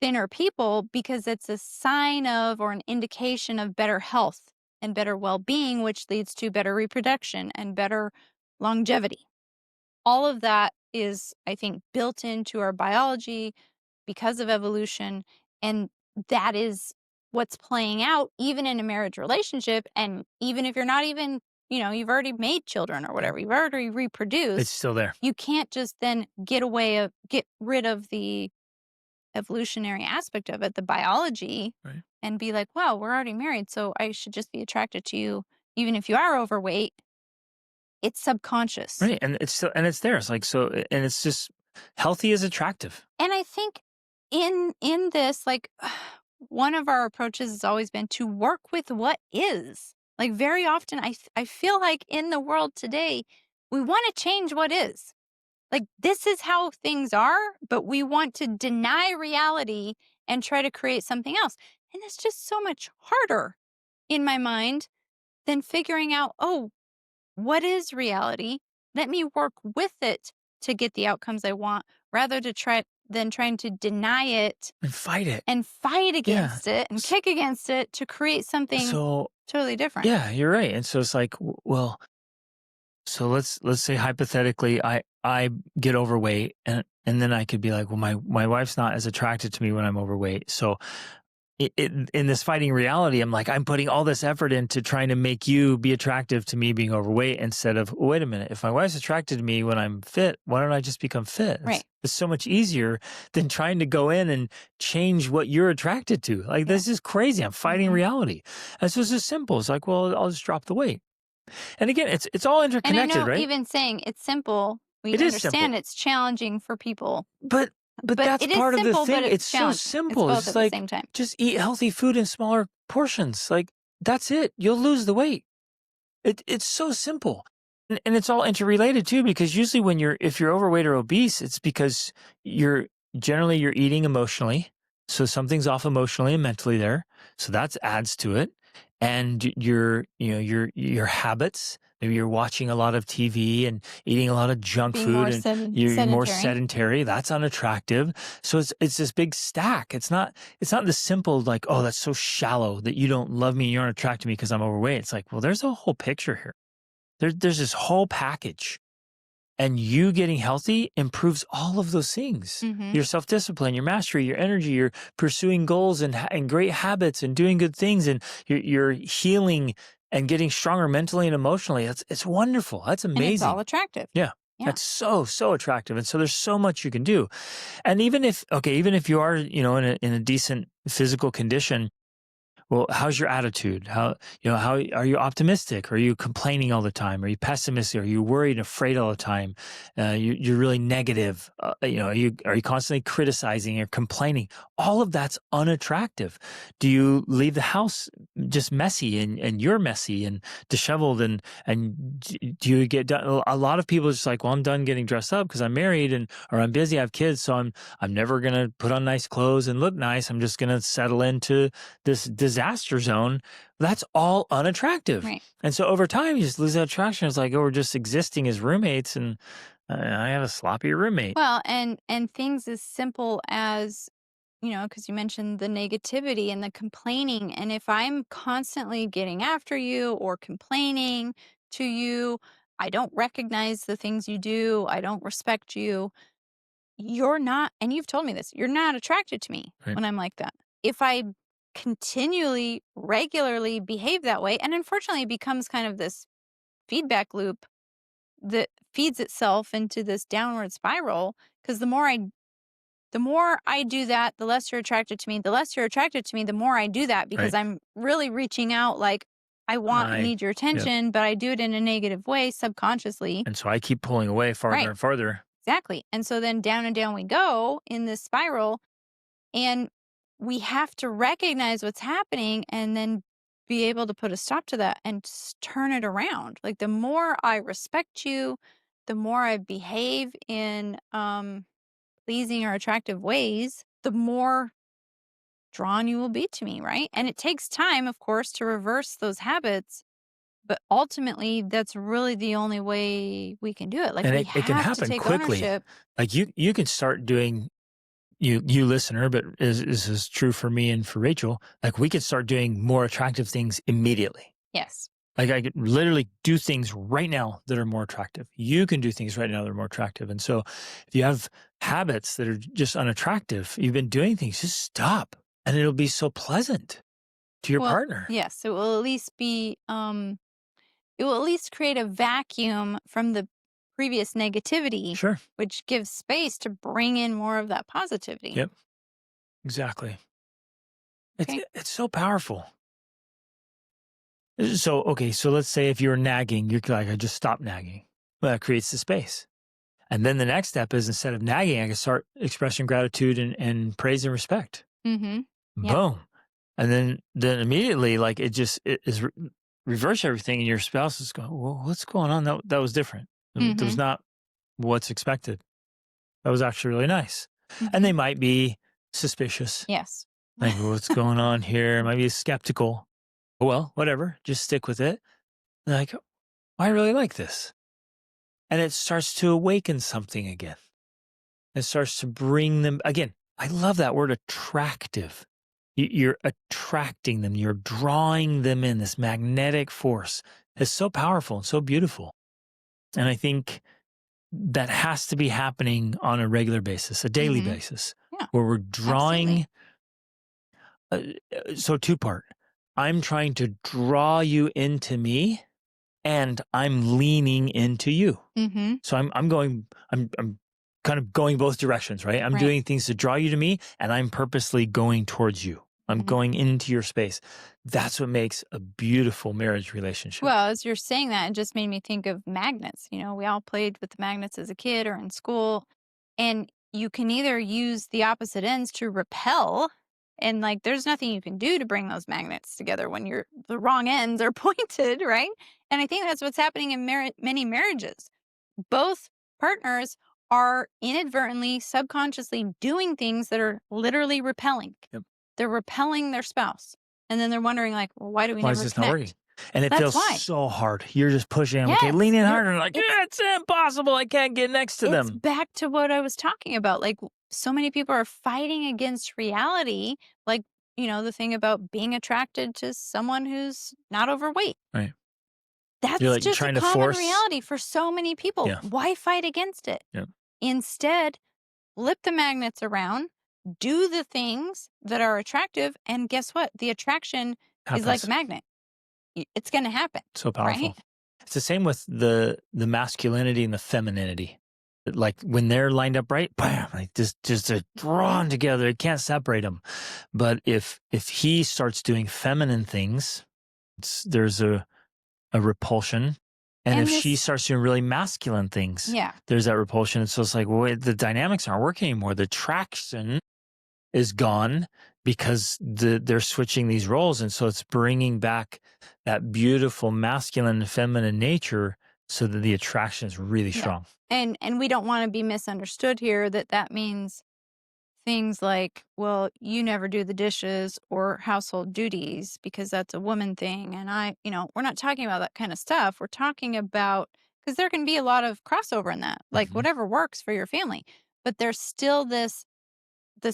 thinner people because it's a sign of or an indication of better health and better well-being, which leads to better reproduction and better longevity. All of that is, I think, built into our biology because of evolution. And that is what's playing out even in a marriage relationship. And even if you're not even, you've already made children or whatever, you've already reproduced. It's still there. You can't just then get rid of the evolutionary aspect of it, the biology, Right. and be like, wow, we're already married, so I should just be attracted to you, even if you are overweight. It's subconscious. Right. And it's still, and it's there. It's like, so, and it's just healthy is attractive. And I think in this, like, one of our approaches has always been to work with what is. Like very often, I feel like in the world today, we want to change what is. Like this is how things are, but we want to deny reality and try to create something else. And it's just so much harder in my mind than figuring out, oh, what is reality? Let me work with it to get the outcomes I want, rather than trying to deny it And fight it. and fight against it and kick against it to create something totally different. Yeah, you're right. And so it's like, well, so let's say hypothetically I get overweight and then I could be like, well, my wife's not as attracted to me when I'm overweight. So in this fighting reality, I'm like, I'm putting all this effort into trying to make you be attractive to me being overweight instead of, wait a minute, if my wife's attracted to me when I'm fit, why don't I just become fit? Right. It's so much easier than trying to go in and change what you're attracted to. Like, this is crazy. I'm fighting reality. And so it's just simple. It's like, well, I'll just drop the weight. And again, it's all interconnected, and I know right? even saying it's simple, we It is understand simple. it's challenging for people. But that's it is part simple, of the thing. but It's so challenging. simple. It's both at like the same time. just eat healthy food in smaller portions. Like that's it. You'll lose the weight. It's so simple. And it's all interrelated too, because usually if you're overweight or obese, it's because you're eating emotionally. So something's off emotionally and mentally there. So that adds to it. And your habits, maybe you're watching a lot of TV and eating a lot of junk Being food more and you're more sedentary. sedentary. That's unattractive. So it's this big stack. It's not the simple like, oh, that's so shallow that you don't love me and you aren't attracted to me because I'm overweight. It's like, well, there's a whole picture here. There's this whole package. And you getting healthy improves all of those things. Mm-hmm. Your self-discipline, your mastery, your energy, you're pursuing goals and great habits and doing good things. And you're healing and getting stronger mentally and emotionally. It's wonderful. That's amazing. And it's all attractive. Yeah. That's so attractive. And so there's so much you can do. And even if you are, in a decent physical condition, Well, how's your attitude? How are you optimistic? Are you complaining all the time? Are you pessimistic? Are you worried and afraid all the time? You're really negative. Are you constantly criticizing or complaining? All of that's unattractive. Do you leave the house just messy and you're messy and disheveled do you get done? A lot of people are just like, well, I'm done getting dressed up because I'm married or I'm busy, I have kids, so I'm never gonna put on nice clothes and look nice. I'm just gonna settle into this disaster zone. That's all unattractive. Right. And so over time, you just lose that attraction. It's like, oh, we're just existing as roommates, and I have a sloppy roommate. Well, and things as simple as, because you mentioned the negativity and the complaining, and if I'm constantly getting after you or complaining to you, I don't recognize the things you do, I don't respect you, you're not, and you've told me this, you're not attracted to me Right. when I'm like that. If I continually, regularly behave that way, and unfortunately it becomes kind of this feedback loop that feeds itself into this downward spiral, because the more I do that, the less you're attracted to me. The less you're attracted to me, the more I do that, because Right. I'm really reaching out like I want and need your Yep. attention, but I do it in a negative way subconsciously. And so I keep pulling away farther Right. and farther. Exactly. And so then down and down we go in this spiral, and we have to recognize what's happening and then be able to put a stop to that and turn it around. Like the more I respect you, the more I behave in pleasing or attractive ways, the more drawn you will be to me, right? And it takes time, of course, to reverse those habits. But ultimately, that's really the only way we can do it. Like And we it can have to happen take quickly. ownership. Like you can start doing, you listener, but this is true for me and for Rachel. Like we could start doing more attractive things immediately. Yes. Like I could literally do things right now that are more attractive. You can do things right now that are more attractive. And so if you have habits that are just unattractive, you've been doing things, just stop. And it'll be so pleasant to your Well, partner. yes, it will at least be it will at least create a vacuum from the previous negativity, Sure. which gives space to bring in more of that positivity. Yep. Exactly. It's Okay. it's so powerful. So okay, so let's say if you're nagging, you're like, I just stop nagging. Well, that creates the space. And then the next step is instead of nagging, I can start expressing gratitude and praise and respect. Mm-hmm. Yep. Boom. And then immediately, like it is reverse everything, and your spouse is going, well, what's going on? That was different. That Mm-hmm. was not what's expected. That was actually really nice. And Mm-hmm. they might be suspicious, Yes. like what's going on here? Might be skeptical. Well, whatever. Just stick with it. Like, oh, I really like this, and it starts to awaken something again. It starts to bring them again. I love that word, attractive. You're attracting them. You're drawing them in. This magnetic force is so powerful and so beautiful. And I think that has to be happening on a regular basis, a daily Mm-hmm. basis, Yeah. where we're Absolutely. drawing. So two part. I'm trying to draw you into me, and I'm leaning into you. Mm-hmm. So I'm kind of going both directions, right? I'm Right. doing things to draw you to me, and I'm purposely going towards you. I'm Mm-hmm. going into your space. That's what makes a beautiful marriage relationship. Well, as you're saying that, it just made me think of magnets. We all played with magnets as a kid or in school. And you can either use the opposite ends to repel, and like there's nothing you can do to bring those magnets together when the wrong ends are pointed, right? And I think that's what's happening in many marriages. Both partners are inadvertently, subconsciously doing things that are literally repelling. Yep. They're repelling their spouse. And then they're wondering, like, well, why do we Why is never this not working? connect? And it That's feels why. so hard. You're just pushing them. Okay, Yes, lean in harder. Like, it's yeah, it's impossible. I can't get next to it's them. back to what I was talking about. Like so many people are fighting against reality. Like, the thing about being attracted to someone who's not overweight. Right. You're That's like just a trying to common force. reality for so many people. Yeah. Why fight against it? Yeah. Instead, flip the magnets around, do the things that are attractive, and guess what? The attraction is like a Happens. magnet. It's going to happen. So powerful. Right? It's the same with the masculinity and the femininity. like when they're lined up right, bam, like just they're drawn together. It can't separate them. But if he starts doing feminine things, there's a repulsion. And if And she this starts doing really masculine things, yeah. there's that repulsion. And so it's like, well, the dynamics aren't working anymore. The traction is gone because they're switching these roles. And so it's bringing back that beautiful masculine and feminine nature so that the attraction is really Yeah. strong. And we don't wanna be misunderstood here that means things like, "Well, you never do the dishes or household duties because that's a woman thing," and we're not talking about that kinda stuff. We're talking about because there can be a lot of crossover in that, like, Mhm. whatever works for your family, but there's still this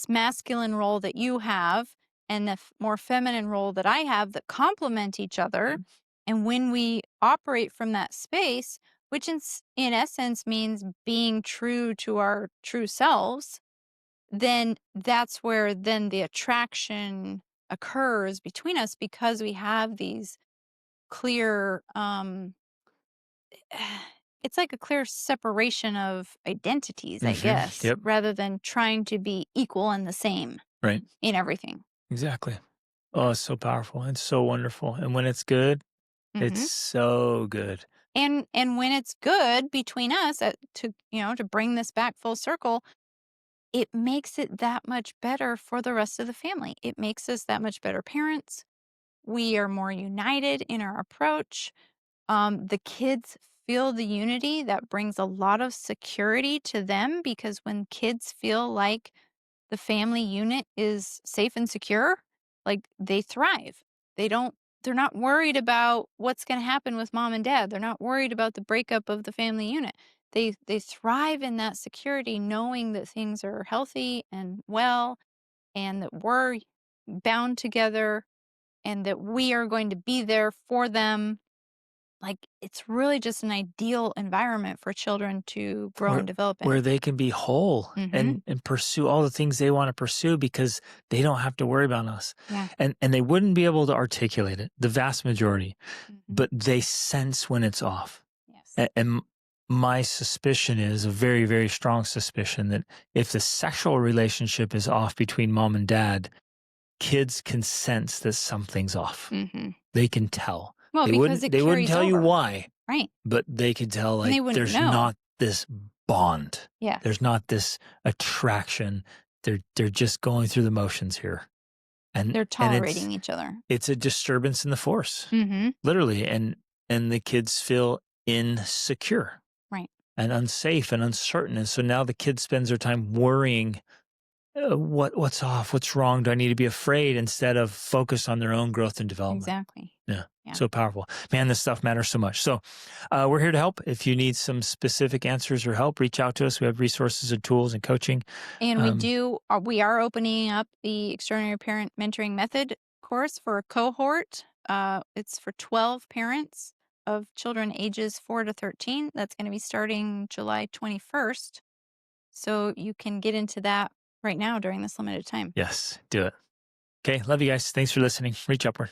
masculine role that you have and the more feminine role that I have that complement each other. Mhm. And when we operate from that space, which in essence means being true to our true selves, then that's where then the attraction occurs between us because we have these clear it's like a clear separation of identities, I guess, Yep. rather than trying to be equal and the same Right. in everything. Exactly. Oh, it's so powerful. It's so wonderful. And when it's good, it's Mhm. so good. And when it's good between us, to bring this back full circle, it makes it that much better for the rest of the family. It makes us that much better parents. We are more united in our approach. The kids feel the unity that brings a lot of security to them because when kids feel like the family unit is safe and secure, like they thrive. They don't they're not worried about what's going to happen with mom and dad. They're not worried about the breakup of the family unit. They thrive in that security knowing that things are healthy and well and that we're bound together and that we are going to be there for them. Like it's really just an ideal environment for children to grow where and develop in. where they can be whole Mhm. and pursue all the things they want to pursue because they don't have to worry about us. Yeah. And they wouldn't be able to articulate it, the vast majority, Mhm. but they sense when it's off. Yes. And my suspicion is a very, very strong suspicion that if the sexual relationship is off between mom and dad, kids can sense that something's off. Mhm. They can tell. Well, because it They wouldn't carries tell you over, why, right? but they could tell And like they wouldn't there's know. not this bond. There's Yes. not this attraction. They're just going through the motions here. And They're and tolerating each other. it's a disturbance in the force. Mhm. Literally. And the kids feel insecure Right. and unsafe and uncertain. And so now the kid spends their time worrying, what's off? What's wrong? Do I need to be afraid instead of focus on their own growth and development? Exactly. Yeah. Yeah. So powerful. Man, this stuff matters so much. So we're here to help. If you need some specific answers or help, reach out to us. We have resources and tools and coaching. And Um, we are opening up the Extraordinary Parent Mentoring Method course for a cohort. It's for 12 parents of children ages 4 to 13. That's going to be starting July 21st. So you can get into that right now during this limited time. yes, do it. Okay. Love you guys. Thanks for listening. Reach upward.